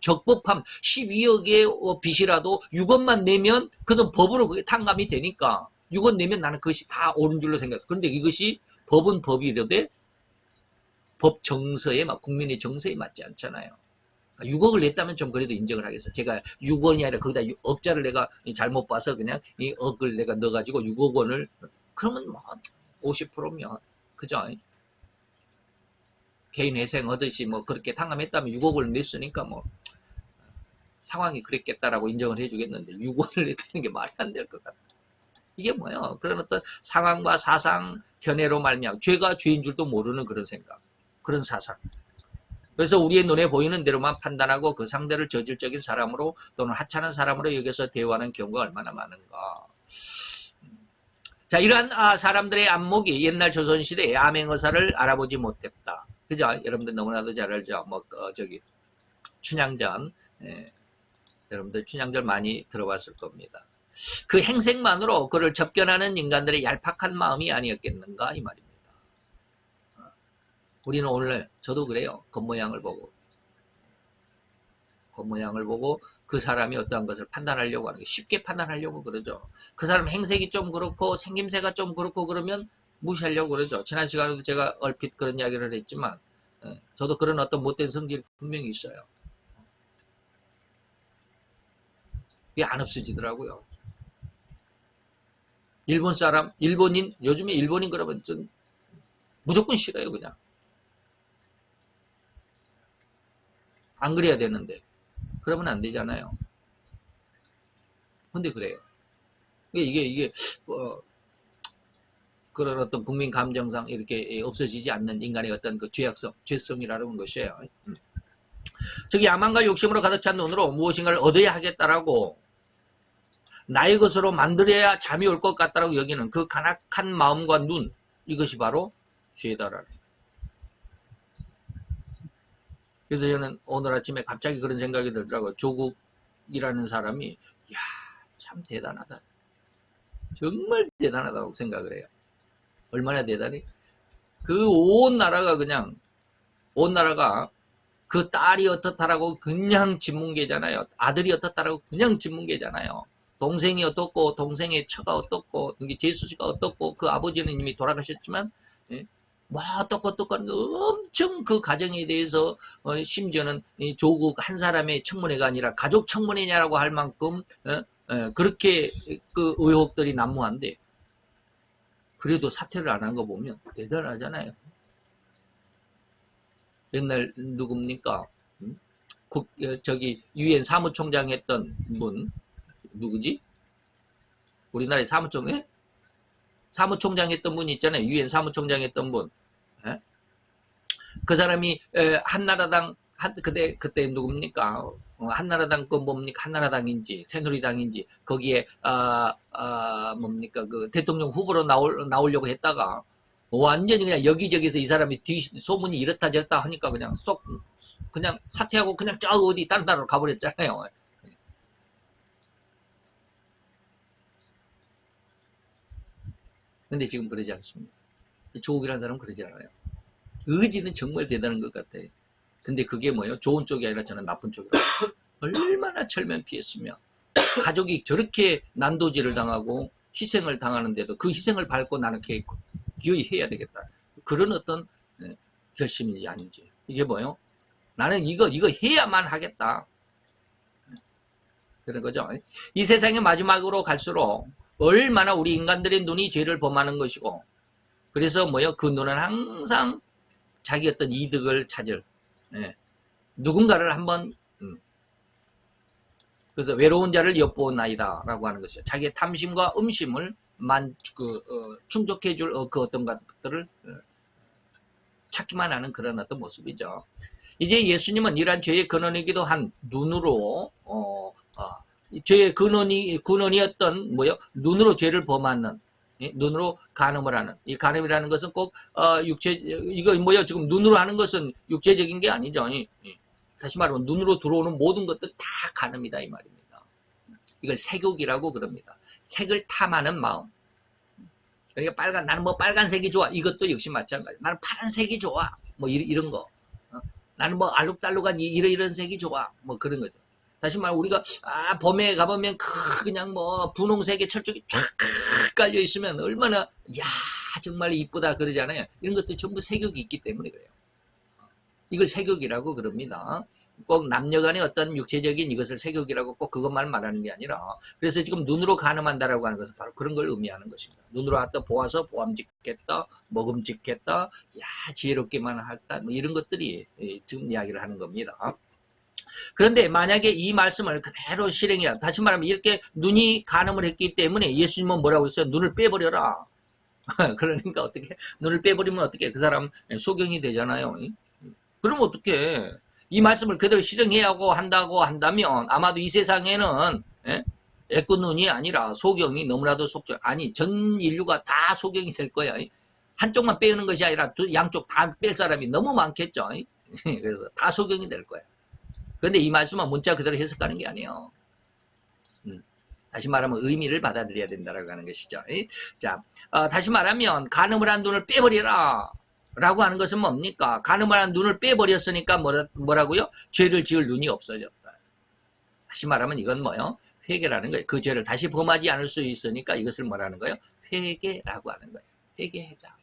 적법함 12억의 빚이라도 6억만 내면 그건 법으로 그게 탕감이 되니까 6억 내면 나는 그것이 다 옳은 줄로 생각했어. 그런데 이것이 법은 법이려되 법 정서에 국민의 정서에 맞지 않잖아요. 6억을 냈다면 좀 그래도 인정을 하겠어. 제가 6원이 아니라 거기다 억자를 내가 잘못 봐서 그냥 이 억을 내가 넣어가지고 6억 원을 그러면 50%면 그죠? 개인 회생 하듯이 그렇게 탕감했다면 6억을 냈으니까 상황이 그랬겠다라고 인정을 해주겠는데 6원을 냈다는 게 말이 안 될 것 같아. 이게 뭐예요? 그런 어떤 상황과 사상 견해로 말미암아 죄가 죄인 줄도 모르는 그런 생각, 그런 사상. 그래서 우리의 눈에 보이는 대로만 판단하고 그 상대를 저질적인 사람으로 또는 하찮은 사람으로 여기서 대우하는 경우가 얼마나 많은가. 자, 이러한 사람들의 안목이 옛날 조선시대의 암행어사를 알아보지 못했다. 그죠? 여러분들 너무나도 잘 알죠? 뭐, 저기, 춘향전. 예, 여러분들 춘향전 많이 들어봤을 겁니다. 그 행색만으로 그를 접견하는 인간들의 얄팍한 마음이 아니었겠는가? 이 말입니다. 우리는 오늘, 저도 그래요. 겉모양을 보고 그 사람이 어떠한 것을 판단하려고 하는 게 쉽게 판단하려고 그러죠. 그 사람 행색이 좀 그렇고 생김새가 좀 그렇고 그러면 무시하려고 그러죠. 지난 시간에도 제가 얼핏 그런 이야기를 했지만 저도 그런 어떤 못된 성질이 분명히 있어요. 이게 안 없어지더라고요. 일본 사람, 일본인, 요즘에 일본인 그러면 좀 무조건 싫어요, 그냥. 안 그래야 되는데. 그러면 안 되잖아요. 근데 그래요. 이게, 그런 어떤 국민 감정상 이렇게 없어지지 않는 인간의 어떤 그 죄성이라는 것이에요. 즉, 야망과 욕심으로 가득 찬 눈으로 무엇인가를 얻어야 하겠다라고 나의 것으로 만들어야 잠이 올 것 같다라고 여기는 그 간악한 마음과 눈, 이것이 바로 죄다라는. 그래서 저는 오늘 아침에 갑자기 그런 생각이 들더라고요. 조국이라는 사람이, 이야, 참 대단하다. 정말 대단하다고 생각을 해요. 얼마나 대단히? 그 온 나라가 그 딸이 어떻다라고 그냥 집문계잖아요. 아들이 어떻다라고 그냥 집문계잖아요. 동생이 어떻고, 동생의 처가 어떻고, 제수씨가 어떻고, 그 아버지는 이미 돌아가셨지만, 예? 뭐, 어떻고, 엄청 그 가정에 대해서, 심지어는 조국 한 사람의 청문회가 아니라 가족 청문회냐라고 할 만큼, 그렇게 그 의혹들이 난무한데, 그래도 사퇴를 안 한 거 보면 대단하잖아요. 옛날 누굽니까? 저기 유엔 사무총장 했던 분 누구지? 우리나라의 사무총장 했던 분 있잖아요. 유엔 사무총장 했던 분. 에? 그 사람이 한나라당 그때 누굽니까? 한나라당 그 뭡니까? 한나라당인지 새누리당인지 거기에 뭡니까? 그 대통령 후보로 나오려고 했다가 완전히 그냥 여기저기서 이 사람이 소문이 이렇다 저렇다 하니까 그냥 사퇴하고 그냥 저 어디 다른 나라로 가버렸잖아요. 근데 지금 그러지 않습니다. 조국이라는 사람은 그러지 않아요. 의지는 정말 대단한 것 같아요. 근데 그게 뭐예요? 좋은 쪽이 아니라 저는 나쁜 쪽이라고. 얼마나 철면 피했으면 가족이 저렇게 난도질을 당하고 희생을 당하는데도 그 희생을 밟고 나는 기어이 해야 되겠다. 그런 어떤 결심이 아닌지. 이게 뭐예요? 나는 이거 해야만 하겠다. 그런 거죠. 이 세상의 마지막으로 갈수록 얼마나 우리 인간들의 눈이 죄를 범하는 것이고, 그래서 뭐예요? 그 눈은 항상 자기 어떤 이득을 찾을, 누군가를 한번, 그래서 외로운 자를 엿보나이다 라고 하는 것이죠. 자기의 탐심과 음심을 충족해줄 그 어떤 것들을 찾기만 하는 그런 어떤 모습이죠. 이제 예수님은 이러한 죄의 근원이기도 한 눈으로 죄의 근원이었던 눈으로 죄를 범하는, 눈으로 간음을 하는. 이 간음이라는 것은 꼭 이거 지금 눈으로 하는 것은 육체적인 게 아니죠. 다시 말하면 눈으로 들어오는 모든 것들이 다 간음이다 이 말입니다. 이걸 색욕이라고 그럽니다. 색을 탐하는 마음. 그러니까 나는 뭐 빨간색이 좋아. 이것도 역시 마찬가지. 나는 파란색이 좋아. 뭐 이런 거. 나는 뭐 알록달록한 이런 색이 좋아. 뭐 그런 거죠. 다시 말하면 우리가 봄에 가보면 그냥 뭐 분홍색의 철쭉이 쫙 깔려 있으면 얼마나 야 정말 이쁘다 그러잖아요. 이런 것도 전부 색욕이 있기 때문에 그래요. 이걸 색욕이라고 그럽니다. 꼭 남녀간의 어떤 육체적인 이것을 색욕이라고 꼭 그것만 말하는 게 아니라, 그래서 지금 눈으로 간음한다라고 하는 것은 바로 그런 걸 의미하는 것입니다. 눈으로 보아서 보암직했다, 먹음직했다, 야 지혜롭게만 했다, 뭐 이런 것들이 지금 이야기를 하는 겁니다. 그런데 만약에 이 말씀을 그대로 실행해야, 다시 말하면 이렇게 눈이 간음을 했기 때문에 예수님은 뭐라고 했어요? 눈을 빼버려라. 그러니까 어떻게 눈을 빼버리면 어떻게 그 사람 소경이 되잖아요. 그럼 어떻게 이 말씀을 그대로 실행해야 하고 한다고 한다면 아마도 이 세상에는 애꿎 눈이 아니라 소경이 너무나도 속절. 아니, 전 인류가 다 소경이 될 거야. 한쪽만 빼는 것이 아니라 양쪽 다 뺄 사람이 너무 많겠죠. 그래서 다 소경이 될 거야. 그런데 이 말씀은 문자 그대로 해석하는 게 아니에요. 다시 말하면 의미를 받아들여야 된다라고 하는 것이죠. 자, 다시 말하면 간음을 한 눈을 빼버리라 라고 하는 것은 뭡니까? 간음을 한 눈을 빼버렸으니까 뭐라고요? 죄를 지을 눈이 없어졌다. 다시 말하면 이건 뭐요? 회개라는 거예요. 그 죄를 다시 범하지 않을 수 있으니까 이것을 뭐라는 거예요? 회개라고 하는 거예요. 회개하자.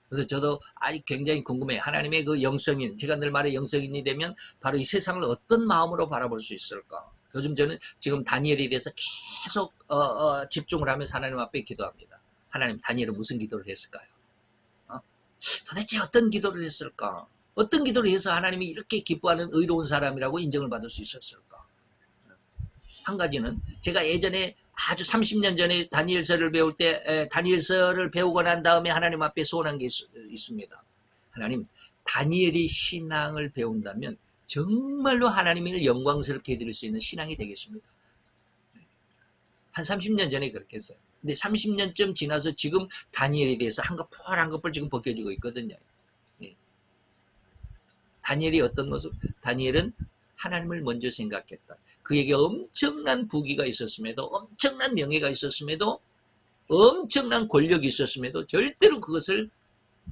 그래서 저도 굉장히 궁금해요. 하나님의 그 영성인, 제가 늘 말해 영성인이 되면 바로 이 세상을 어떤 마음으로 바라볼 수 있을까? 요즘 저는 지금 다니엘에 대해서 계속 집중을 하면서 하나님 앞에 기도합니다. 하나님, 다니엘은 무슨 기도를 했을까요? 도대체 어떤 기도를 했을까? 어떤 기도를 해서 하나님이 이렇게 기뻐하는 의로운 사람이라고 인정을 받을 수 있었을까? 한 가지는 제가 예전에 아주 30년 전에 다니엘서를 배울 때 다니엘서를 배우고 난 다음에 하나님 앞에 소원한 게 있습니다. 하나님, 다니엘이 신앙을 배운다면 정말로 하나님을 영광스럽게 해드릴 수 있는 신앙이 되겠습니다. 한 30년 전에 그렇게 했어요. 근데 30년쯤 지나서 지금 다니엘에 대해서 한꺼풀 지금 벗겨지고 있거든요. 다니엘이 어떤 모습? 다니엘은 하나님을 먼저 생각했다. 그에게 엄청난 부귀가 있었음에도, 엄청난 명예가 있었음에도, 엄청난 권력이 있었음에도 절대로 그것을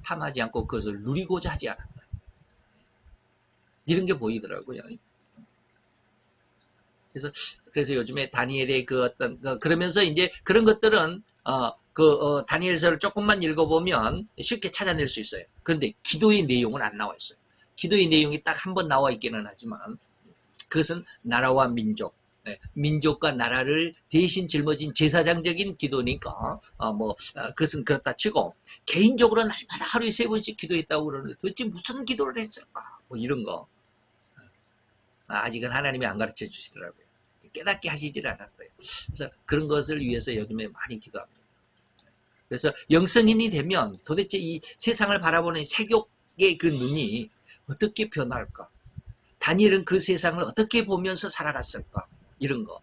탐하지 않고 그것을 누리고자 하지 않았다. 이런 게 보이더라고요. 그래서 요즘에 다니엘의 그러면서 이제 그런 것들은 다니엘서를 조금만 읽어보면 쉽게 찾아낼 수 있어요. 그런데 기도의 내용은 안 나와 있어요. 기도의 내용이 딱 한 번 나와 있기는 하지만 그것은 나라와 민족, 민족과 나라를 대신 짊어진 제사장적인 기도니까 그것은 그렇다 치고 개인적으로 날마다 하루에 3번씩 기도했다고 그러는데 도대체 무슨 기도를 했을까? 뭐 이런 거 아직은 하나님이 안 가르쳐 주시더라고요. 깨닫게 하시질 않았어요. 그래서 그런 것을 위해서 요즘에 많이 기도합니다. 그래서 영성인이 되면 도대체 이 세상을 바라보는 세욕의 그 눈이 어떻게 변할까? 다니엘은 그 세상을 어떻게 보면서 살아갔을까? 이런 거.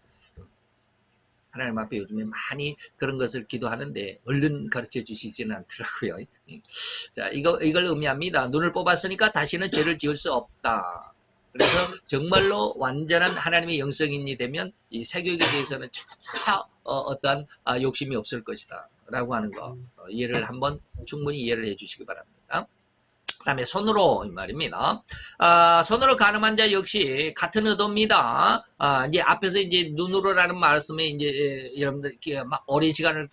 하나님 앞에 요즘에 많이 그런 것을 기도하는데 얼른 가르쳐 주시지는 않더라고요. 자, 이걸 의미합니다. 눈을 뽑았으니까 다시는 죄를 지을 수 없다. 그래서 정말로 완전한 하나님의 영성인이 되면 이 세교육에 대해서는 전혀 어떠한 욕심이 없을 것이다. 라고 하는 거. 이해를 한번 충분히 이해를 해 주시기 바랍니다. 그 다음에 손으로 이 말입니다. 손으로 간음한 자 역시 같은 의도입니다. 이제 앞에서 이제 눈으로라는 말씀에 이제 여러분들 막 오랜 시간을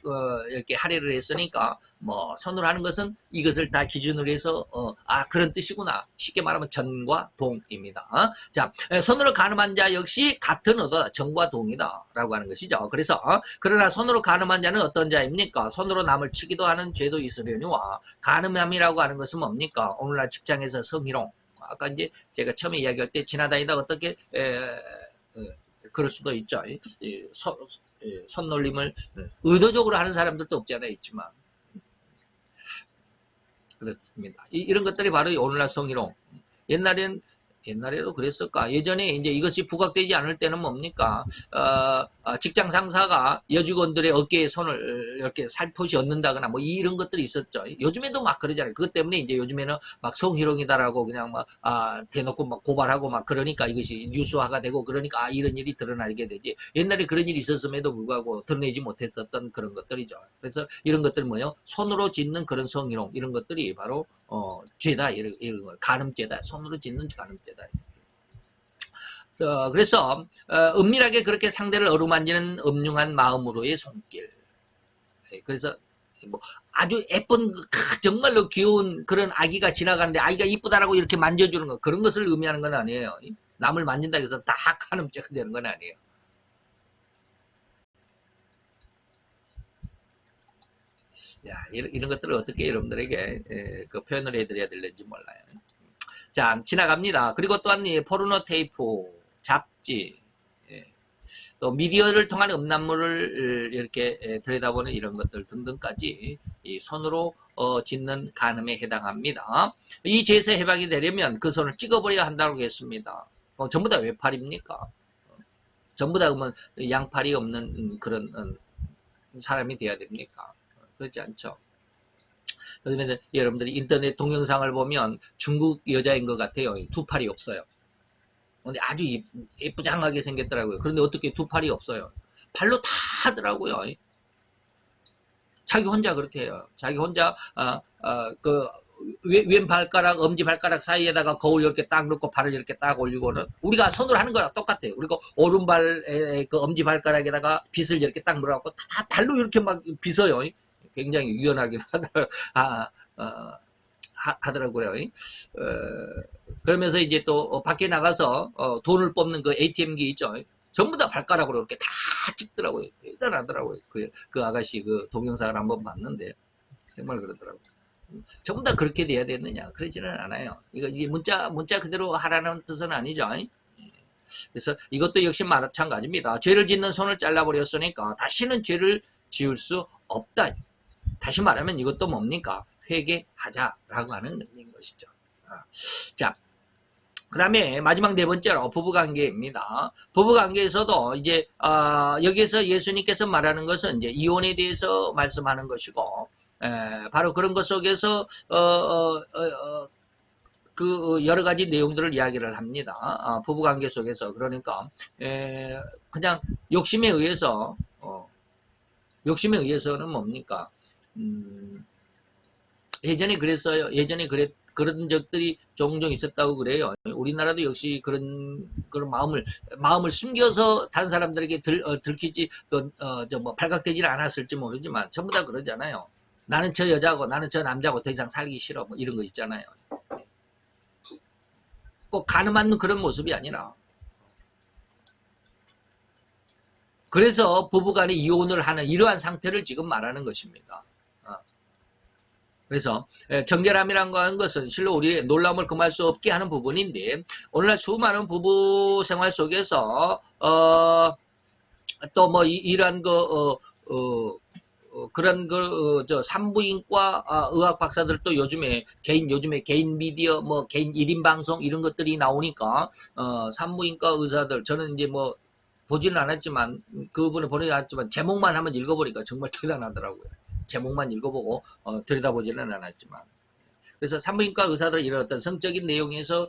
이렇게 할애를 했으니까 뭐 손으로 하는 것은 이것을 다 기준으로 해서 그런 뜻이구나. 쉽게 말하면 전과 동입니다. 자, 손으로 간음한 자 역시 같은 의도다. 전과 동이다라고 하는 것이죠. 그래서 그러나 손으로 간음한 자는 어떤 자입니까? 손으로 남을 치기도 하는 죄도 있으려니와 간음함이라고 하는 것은 뭡니까? 오늘날 직장에서 성희롱. 아까 이제 제가 처음에 이야기할 때 지나다니다 어떻게 그럴 수도 있죠. 손놀림을 의도적으로 하는 사람들도 없지 않아 있지만 그렇습니다. 이런 것들이 바로 오늘날 성희롱. 옛날에도 그랬을까? 예전에 이제 이것이 부각되지 않을 때는 뭡니까? 직장 상사가 여직원들의 어깨에 손을 이렇게 살포시 얹는다거나 뭐 이런 것들이 있었죠. 요즘에도 막 그러잖아요. 그것 때문에 이제 요즘에는 막 성희롱이다라고 그냥 막 대놓고 막 고발하고 막 그러니까 이것이 뉴스화가 되고 그러니까 이런 일이 드러나게 되지. 옛날에 그런 일이 있었음에도 불구하고 드러내지 못했었던 그런 것들이죠. 그래서 이런 것들 뭐예요? 손으로 짓는 그런 성희롱 이런 것들이 바로 죄다 이런 거 간음죄다. 손으로 짓는 간음죄다. 그래서 은밀하게 그렇게 상대를 어루만지는 음흉한 마음으로의 손길. 그래서 뭐 아주 예쁜 정말로 귀여운 그런 아기가 지나가는데 아기가 이쁘다라고 이렇게 만져주는 거 그런 것을 의미하는 건 아니에요. 남을 만진다 해서 다 간음죄가 되는 건 아니에요. 야, 이런 것들을 어떻게 여러분들에게 그 표현을 해드려야 될는지 몰라요. 자, 지나갑니다. 그리고 또한 포르노 테이프, 잡지, 또 미디어를 통한 음란물을 이렇게 들여다보는 이런 것들 등등까지 이 손으로 짓는 간음에 해당합니다. 이 죄에서 해방이 되려면 그 손을 찍어버려야 한다고 했습니다. 전부 다 외팔입니까? 전부 다 그러면 양팔이 없는 그런 사람이 돼야 됩니까? 그렇지 않죠. 그러면 여러분들이 인터넷 동영상을 보면 중국 여자인 것 같아요. 두 팔이 없어요. 근데 아주 예쁘장하게 생겼더라고요. 그런데 어떻게 두 팔이 없어요? 발로 다 하더라고요. 자기 혼자 그렇게 해요. 자기 혼자 그 왼 발가락, 엄지 발가락 사이에다가 거울 이렇게 딱 넣고 발을 이렇게 딱 올리고는 우리가 손으로 하는 거랑 똑같아요. 그리고 오른발에 그 엄지 발가락에다가 빗을 이렇게 딱 물어갖고 다 발로 이렇게 막 빗어요. 굉장히 유연하게 하더라고요. 그러면서 이제 또 밖에 나가서 돈을 뽑는 그 ATM기 있죠. 전부 다 발가락으로 이렇게 다 찍더라고요. 대단하더라고요. 그 아가씨 그 동영상을 한번 봤는데 정말 그러더라고요. 전부 다 그렇게 돼야 되느냐? 그러지는 않아요. 이게 문자 그대로 하라는 뜻은 아니죠. 그래서 이것도 역시 마찬가지입니다. 죄를 짓는 손을 잘라버렸으니까 다시는 죄를 지을 수 없다. 다시 말하면 이것도 뭡니까? 회개하자라고 하는 의미인 것이죠. 자, 그 다음에 마지막 네 번째로 부부관계입니다. 부부관계에서도 이제 여기에서 예수님께서 말하는 것은 이제 이혼에 대해서 말씀하는 것이고 바로 그런 것 속에서 그 여러 가지 내용들을 이야기를 합니다. 부부관계 속에서 그러니까 그냥 욕심에 의해서는 뭡니까? 예전에 그랬어요. 예전에 그런 적들이 종종 있었다고 그래요. 우리나라도 역시 그런 마음을 숨겨서 다른 사람들에게 들키지, 뭐 발각되지는 않았을지 모르지만 전부 다 그러잖아요. 나는 저 여자고 나는 저 남자고 더 이상 살기 싫어. 뭐 이런 거 있잖아요. 꼭 가늠한 그런 모습이 아니라. 그래서 부부간에 이혼을 하는 이러한 상태를 지금 말하는 것입니다. 그래서 정결함이라는 것은 실로 우리의 놀라움을 금할 수 없게 하는 부분인데 오늘날 수많은 부부 생활 속에서 또 뭐 이러한 그런 산부인과 의학 박사들도 요즘에 개인 미디어 뭐 개인 1인 방송 이런 것들이 나오니까 산부인과 의사들 저는 이제 뭐 보지는 않았지만 그분을 보내지 않았지만 제목만 한번 읽어보니까 정말 대단하더라고요. 제목만 읽어보고 들여다보지는 않았지만 그래서 산부인과 의사들 이런 어떤 성적인 내용에서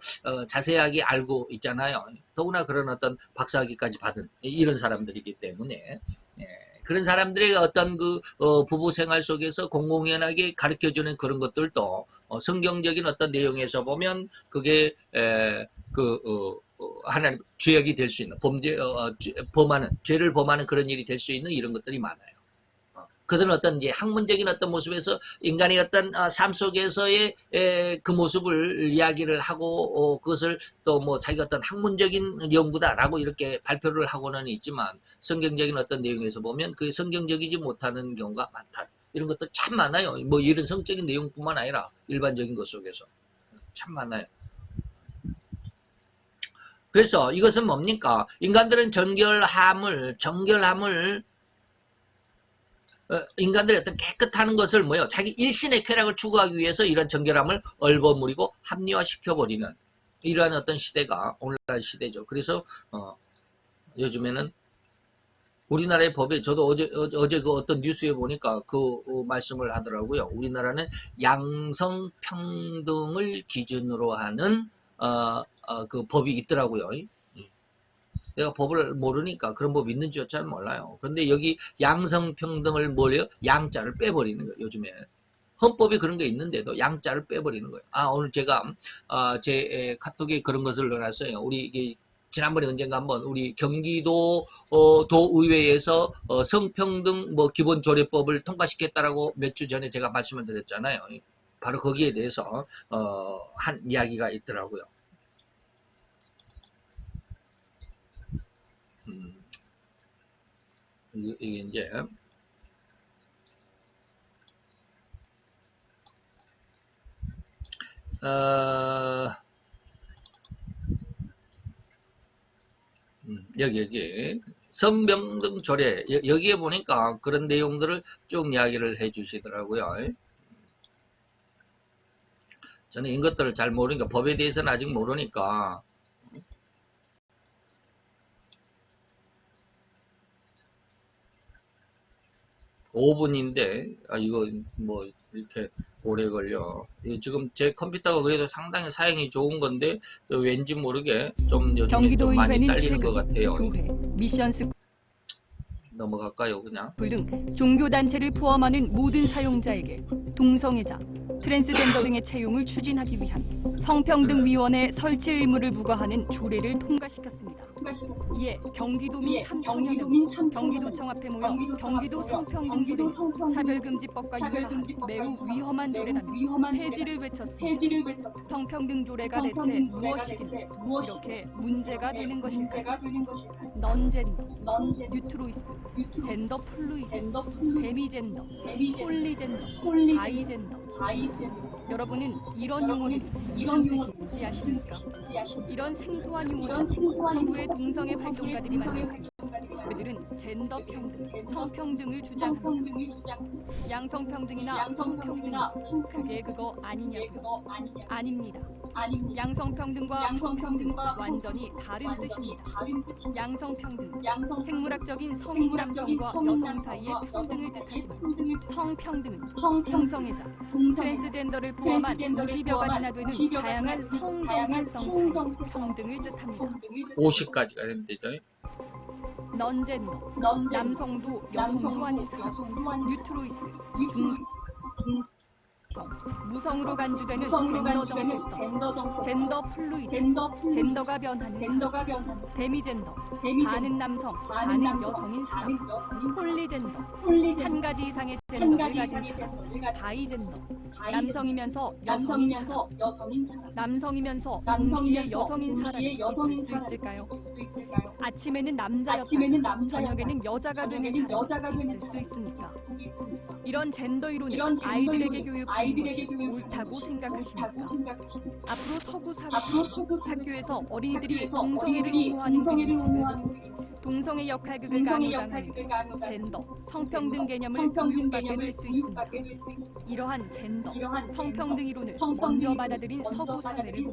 자세하게 알고 있잖아요. 더구나 그런 어떤 박사학위까지 받은 이런 사람들이기 때문에 그런 사람들의 어떤 그 부부 생활 속에서 공공연하게 가르쳐주는 그런 것들도 성경적인 어떤 내용에서 보면 그게 하나님 죄악이 될 수 있는 죄를 범하는 그런 일이 될 수 있는 이런 것들이 많아요. 그들은 어떤 이제 학문적인 어떤 모습에서 인간의 어떤 삶 속에서의 그 모습을 이야기를 하고 그것을 또 뭐 자기가 어떤 학문적인 연구다라고 이렇게 발표를 하고는 있지만 성경적인 어떤 내용에서 보면 그 성경적이지 못하는 경우가 많다. 이런 것들 참 많아요. 뭐 이런 성적인 내용뿐만 아니라 일반적인 것 속에서 참 많아요. 그래서 이것은 뭡니까? 인간들은 인간들의 어떤 깨끗한 것을 자기 일신의 쾌락을 추구하기 위해서 이런 정결함을 얼버무리고 합리화시켜버리는 이러한 어떤 시대가 오늘날 시대죠. 그래서 요즘에는 우리나라의 법에 저도 어제 그 어떤 뉴스에 보니까 그 말씀을 하더라고요. 우리나라는 양성평등을 기준으로 하는 그 법이 있더라고요. 내가 법을 모르니까 그런 법이 있는 줄 잘 몰라요. 그런데 여기 양성평등을 양자를 빼버리는 거예요. 요즘에. 헌법에 그런 게 있는데도 양자를 빼버리는 거예요. 오늘 제가 제 카톡에 그런 것을 넣어놨어요. 우리 지난번에 언젠가 한번 우리 경기도 도의회에서 성평등 뭐 기본조례법을 통과시켰다라고 몇 주 전에 제가 말씀을 드렸잖아요. 바로 거기에 대해서 한 이야기가 있더라고요. 이게 이제 여기 성평등 조례 여기에 보니까 그런 내용들을 쭉 이야기를 해 주시더라고요. 저는 이것들을 잘 모르니까 법에 대해서는 아직 모르니까 5분인데 이거 뭐 이렇게 오래 걸려. 지금 제 컴퓨터가 그래도 상당히 사양이 좋은 건데 왠지 모르게 좀 요즘에 경기도 좀 많이 의회는 딸리는 것 최근 같아요. 교회, 미션 스쿨 넘어갈까요 그냥? 등 종교단체를 포함하는 모든 사용자에게 동성애자, 트랜스젠더 등의 채용을 추진하기 위한 성평등위원회 설치 의무를 부과하는 조례를 통과시켰습니다. 이에 경기도민 3천여 명, 경기도청 앞에 모여 경기도 성평등조례 차별금지법과 유사한 매우 위험한 조례라며 폐지를 외쳤습니다. 성평등조례가 대체 무엇이길래 이렇게 문제가 되는 것일까요? 넌젠더, 유트로이스, 젠더 플루이드, 데미젠더, 폴리젠더, 바이젠더. 여러분은 이런 용어들이 무슨 뜻인지 아십니까? 이런 생소한 용어는 서구의 동성애 활동가들이 만들었습니다. 그들은 젠더 평등, 성평등을 주장합니다. 양성평등이나 성평등, 그게 그거 아니냐고요? 아닙니다. 양성평등과 성평등 완전히 다른 뜻입니다. 양성평등, 생물학적인 성인 남성과 여성 사이의 평등을 뜻하지만 성평등은 동성애자, 트랜스젠더를 포함한 50여 가지나 되는 다양한 성정체성 사이의 평등을 뜻합니다. 50까지가 된대죠. 넌젠더, 남성도 여성도 아닌 사람, 유트로이스, 무성으로 간주되는 젠더 정체성, 젠더 플루이드, 젠더가 변하는 사람, 데미젠더, 반은 남성, 반은 여성인 사람, 폴리젠더, 한 가지 이상의 젠더를 가진 사람, 바이젠더, 남성이면서 여성인 사람, 남성이면서 동시에 여성인 사람이 있을 수 있을까요? 아침에는 남자였다, 저녁에는 여자가 되는 사람이 있을 수 있습니까? 이런 젠더 이론을 아이들에게 교육하는 것이 옳다고 생각하십니까? 앞으로 서구 사회, 학교에서 어린이들이 동성애를 옹호하는 동성애 역할극을 강요당하는 젠더, 성평등 개념을 교육받게 될 수 있습니다. 이러한 젠더, 성평등 이론을 먼저 받아들인 서구 사회를 보면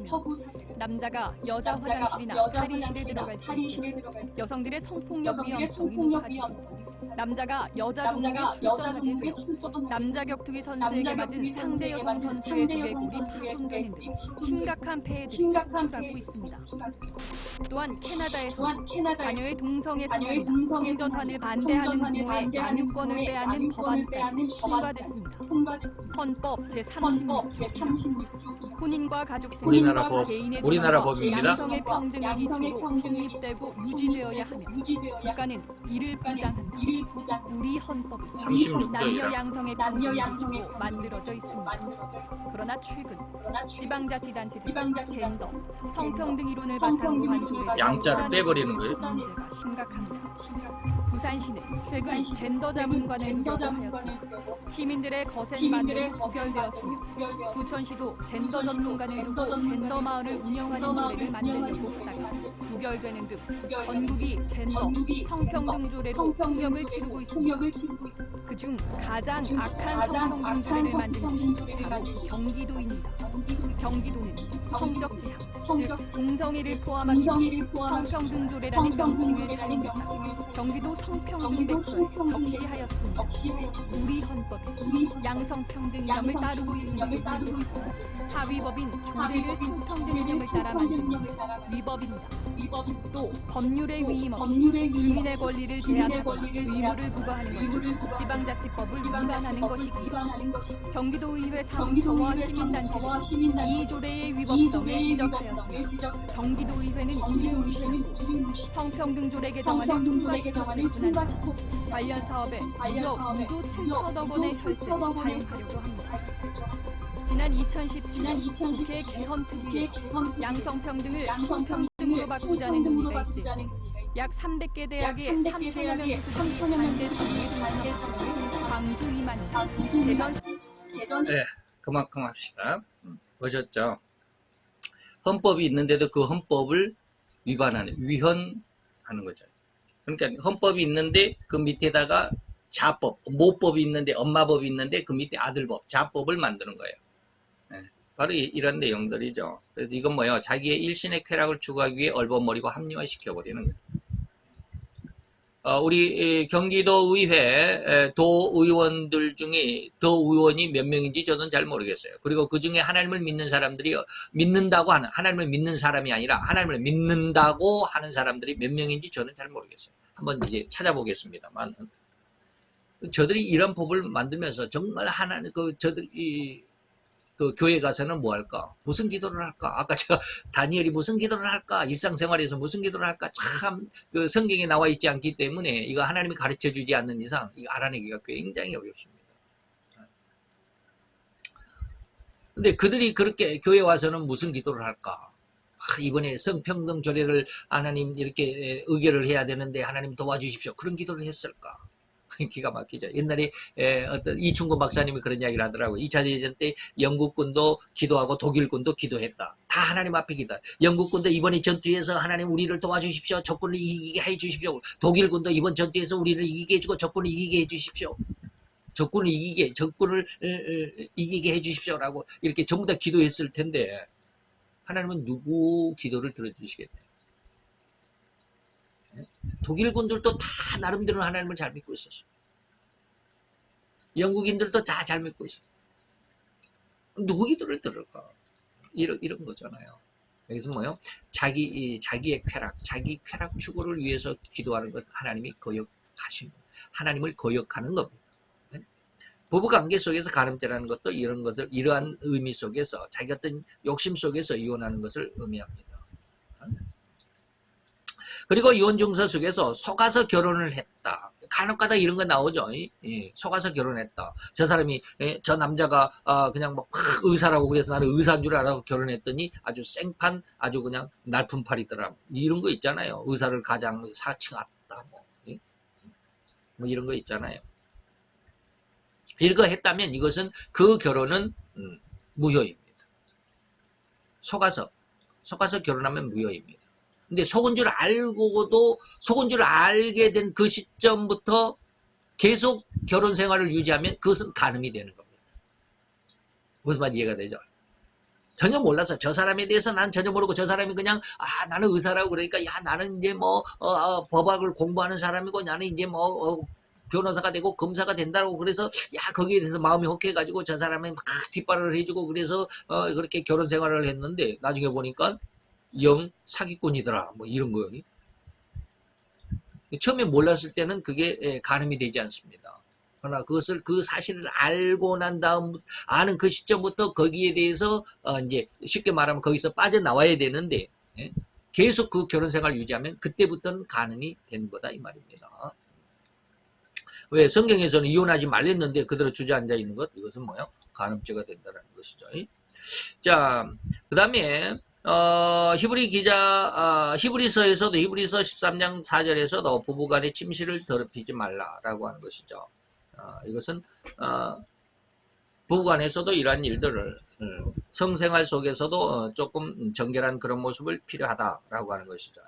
남자가 여자 화장실이나 탈의실에 들어갈 수 있고 여성들의 성폭력 위험성이 높아지고 남자가 여자 종목에 출전하게 되어 남자 격투기 선수에게 맞은 상대 여성 선수의 두개골이 파손되는 등 심각한 폐해들이 축소하고 있습니다. 또한 캐나다에서 자녀의 동성애 성전환을 반대하는 부모의 양육권을 빼앗는 법안까지 통과됐습니다. 헌법 제36조 혼인과 가족생활, 개인의 우리나라 자유와 법입니다. 양성의 평등을 기초로 성립되고 유지되어야 하며 국가는 이를 보장한다. 우리 헌법은 36조이라. 남녀 양성의 평등을 만들어져 있습니다. 그러나 최근 지방자치단체들이 젠더, 성평등 이론을 바탕으로 한 조례를 양자를 빼버리는 거예요? 문제가 심각합니다. 부산시는 최근 젠더 자문관을 운영하였으며 시민들의 거센 반대로 부결되었으며 부천시도 젠더 전문관을 두고 젠더 마을을 운영하는 조례를 만들려고 하다가 부결되는 등 전국이 젠더, 성평등 조례로 폭력을 치르고 있습니다. 그중 가장 악한 성평등 조례를 만든 곳이 바로 경기도입니다. 경기도는 성적 제한, 즉 동성애를 포함한 성평등 조례라는 명칭을 사용했다 경기도 성평등 백서에 적시하였습니다. 우리 헌법에 양성평등 이념을 따르고 있습니다. 하위법인 조례를 성평등 이념을 따라 만든 것은 위법입니다. 또 법률의 위임 없이 주민의 권리를 제한하거나 의무를 부과하는 것은 지방자치법을 위반하는 것이기에 경기도의회 사무처와 시민단체는 이 조례의 위법성을 지적하였으며 경기도의회는 이를 무시하고 성평등 조례 개정안을 통과시켰을 뿐 아니라 관련 사업에 무려 5조 7천억 원의 혈세를 사용하려고 합니다. 지난 2017년 국회 개헌특위에서 양성평등을 성평등으로 바꾸자는 논의가 있을 때 약 300개 대학의 3천여 명 교수들이 반대 선언에 동참하고 광주 이만 대전 네, 그만큼 합시다. 보셨죠? 헌법이 있는데도 그 헌법을 위헌하는 거죠. 그러니까 헌법이 있는데 그 밑에다가 자법, 모법이 있는데 엄마법이 있는데 그 밑에 아들법, 자법을 만드는 거예요. 네, 바로 이런 내용들이죠. 그래서 이건 뭐예요? 자기의 일신의 쾌락을 추구하기 위해 얼버무리고 합리화시켜버리는 거예요. 우리 경기도의회 도의원들 중에 도의원이 몇 명인지 저는 잘 모르겠어요. 그리고 그 중에 하나님을 믿는 사람들이 믿는다고 하는 하나님을 믿는 사람이 아니라 하나님을 믿는다고 하는 사람들이 몇 명인지 저는 잘 모르겠어요. 한번 이제 찾아보겠습니다만 저들이 이런 법을 만들면서 정말 하나님 저들이 그 교회 가서는 뭐 할까? 무슨 기도를 할까? 아까 제가 다니엘이 무슨 기도를 할까? 일상생활에서 무슨 기도를 할까? 참 그 성경에 나와 있지 않기 때문에 이거 하나님이 가르쳐 주지 않는 이상 이거 알아내기가 굉장히 어렵습니다. 근데 그들이 그렇게 교회 와서는 무슨 기도를 할까? 이번에 성평등 조례를 하나님 이렇게 의결을 해야 되는데 하나님 도와주십시오. 그런 기도를 했을까? 기가 막히죠. 옛날에 어떤 이충구 박사님이 그런 이야기를 하더라고요. 2차 대전 때 영국군도 기도하고 독일군도 기도했다. 다 하나님 앞에 기도. 영국군도 이번에 전투에서 하나님 우리를 도와주십시오. 적군을 이기게 해주십시오. 독일군도 이번 전투에서 우리를 이기게 해주고 적군을 이기게 해주십시오. 적군을 이기게 해주십시오라고 이렇게 전부 다 기도했을 텐데 하나님은 누구 기도를 들어주시겠네요. 독일군들도 다 나름대로 하나님을 잘 믿고 있었어요. 영국인들도 다 잘 믿고 있었어요. 누구 기도를 들을까? 이런 거잖아요. 여기서 뭐요? 자기의 자기 쾌락 추구를 위해서 기도하는 것 하나님이 거역하신 것. 하나님을 거역하는 겁니다. 부부관계 속에서 가늠죄라는 것도 이러한 의미 속에서 자기 어떤 욕심 속에서 이혼하는 것을 의미합니다. 그리고 이혼 증서 속에서 속아서 결혼을 했다. 간혹가다 이런 거 나오죠. 속아서 결혼했다. 저 사람이 저 남자가 그냥 뭐 의사라고 그래서 나는 의사인 줄 알아서 결혼했더니 아주 생판 아주 그냥 날품팔이더라. 이런 거 있잖아요. 의사를 가장 사칭했다. 뭐 이런 거 있잖아요. 이거 했다면 이것은 그 결혼은 무효입니다. 속아서 결혼하면 무효입니다. 근데 속은 줄 알고도 속은 줄 알게 된 그 시점부터 계속 결혼 생활을 유지하면 그것은 간음이 되는 겁니다. 무슨 말 이해가 되죠? 전혀 몰라서 저 사람에 대해서 난 전혀 모르고 저 사람이 그냥 나는 의사라고 그러니까 나는 이제 뭐 법학을 공부하는 사람이고 나는 이제 뭐 변호사가 되고 검사가 된다고 그래서 거기에 대해서 마음이 혹해가지고 저 사람이 막 뒷발을 해주고 그래서 그렇게 결혼 생활을 했는데 나중에 보니까 영 사기꾼이더라 뭐 이런 거예요. 처음에 몰랐을 때는 그게 간음이 되지 않습니다. 그러나 그것을 그 사실을 알고 난 다음 아는 그 시점부터 거기에 대해서 이제 쉽게 말하면 거기서 빠져나와야 되는데 계속 그 결혼 생활을 유지하면 그때부터는 간음이 되는 거다 이 말입니다. 왜 성경에서는 이혼하지 말랬는데 그대로 주저앉아 있는 것 이것은 뭐요? 간음죄가 된다는 것이죠. 자, 그 다음에 히브리서에서도 히브리서 13장 4절에서도 부부간의 침실을 더럽히지 말라라고 하는 것이죠. 이것은 부부간에서도 이러한 일들을 성생활 속에서도 조금 정결한 그런 모습을 필요하다라고 하는 것이죠.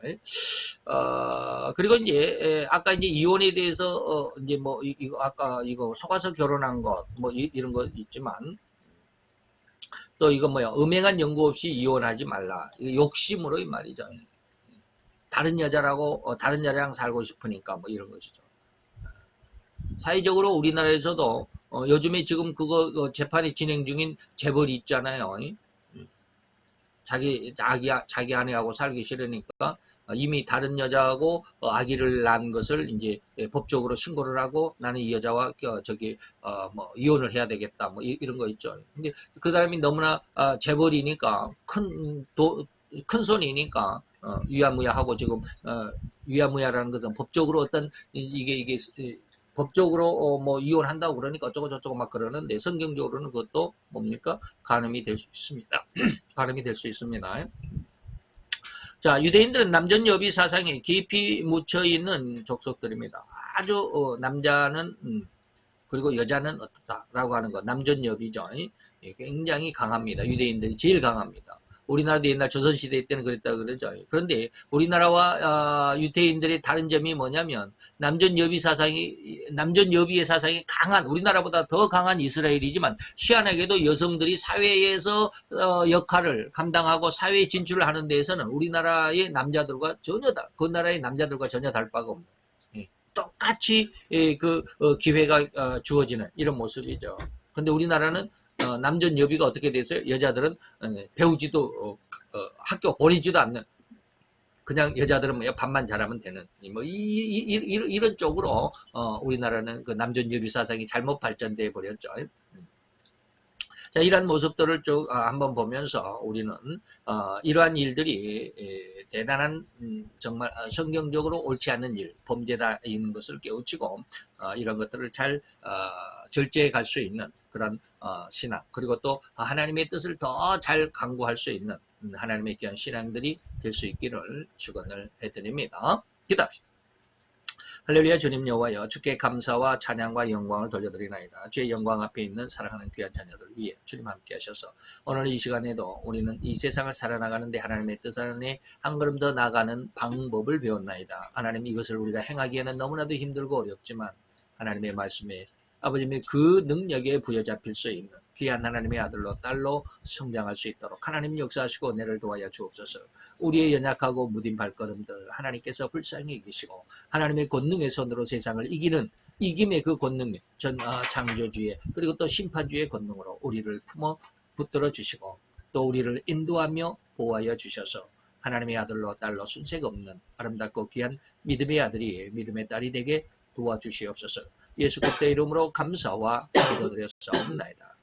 그리고 이제 아까 이제 이혼에 대해서 이제 뭐 아까 이거 속아서 결혼한 것 뭐 이런 거 있지만 또 이거 뭐야 음행한 연구 없이 이혼하지 말라. 이거 욕심으로 이 말이죠. 다른 여자랑 살고 싶으니까 뭐 이런 것이죠. 사회적으로 우리나라에서도 요즘에 지금 그거 재판이 진행 중인 재벌이 있잖아요. 자기 아내하고 살기 싫으니까 이미 다른 여자하고 아기를 낳은 것을 이제 법적으로 신고를 하고 나는 이 여자와 뭐 이혼을 해야 되겠다 뭐 이런 거 있죠. 근데 그 사람이 너무나 재벌이니까 큰 손이니까 유야무야하고 지금 유야무야라는 것은 법적으로 어떤 이게 법적으로 뭐 이혼한다고 그러니까 어쩌고 저쩌고 막 그러는데 성경적으로는 그것도 뭡니까? 간음이 될 수 있습니다. 간음이 될 수 있습니다. 자, 유대인들은 남전여비 사상에 깊이 묻혀있는 족속들입니다. 아주 남자는 그리고 여자는 어떻다라고 하는 거 남전여비죠. 굉장히 강합니다. 유대인들이 제일 강합니다. 우리나라도 옛날 조선시대 때는 그랬다 그러죠. 그런데 우리나라와 유대인들의 다른 점이 뭐냐면 남전여비의 사상이 강한 우리나라보다 더 강한 이스라엘이지만 희한하게도 여성들이 사회에서 역할을 감당하고 사회에 진출을 하는 데에서는 우리나라의 남자들과 그 나라의 남자들과 전혀 다를 바가 없는 똑같이 기회가 주어지는 이런 모습이죠. 근데 우리나라는 남존여비가 어떻게 됐어요? 여자들은 배우지도 학교 보내지도 않는, 그냥 여자들은 뭐 밥만 잘하면 되는, 뭐 이런 쪽으로 우리나라는 그 남존여비 사상이 잘못 발전돼 버렸죠. 자, 이러한 모습들을 쭉 한번 보면서 우리는 이러한 일들이 대단한 정말 성경적으로 옳지 않은 일, 범죄다인 것을 깨우치고 이런 것들을 잘 절제해 갈 수 있는 그런 신앙, 그리고 또 하나님의 뜻을 더 잘 강구할 수 있는 하나님의 귀한 신앙들이 될 수 있기를 축원을 해드립니다. 기도합시다. 할렐루야. 주님 여호와여, 주께 감사와 찬양과 영광을 돌려드리나이다. 주의 영광 앞에 있는 사랑하는 귀한 자녀들 위해 주님 함께 하셔서 오늘 이 시간에도 우리는 이 세상을 살아나가는데 하나님의 뜻 안에 한 걸음 더 나가는 방법을 배웠나이다. 하나님, 이것을 우리가 행하기에는 너무나도 힘들고 어렵지만 하나님의 말씀에 아버님의 그 능력에 부여잡힐 수 있는 귀한 하나님의 아들로 딸로 성장할 수 있도록 하나님 역사하시고 은혜를 도와야 주옵소서. 우리의 연약하고 무딘 발걸음들 하나님께서 불쌍히 이기시고 하나님의 권능의 손으로 세상을 이기는 이김의 그 권능, 창조주의 그리고 또 심판주의 권능으로 우리를 품어 붙들어 주시고 또 우리를 인도하며 보호하여 주셔서 하나님의 아들로 딸로 순색 없는 아름답고 귀한 믿음의 아들이 믿음의 딸이 되게 도와주시옵소서. 예수 그리스도의 이름으로 감사와 기도드렸사옵나이다.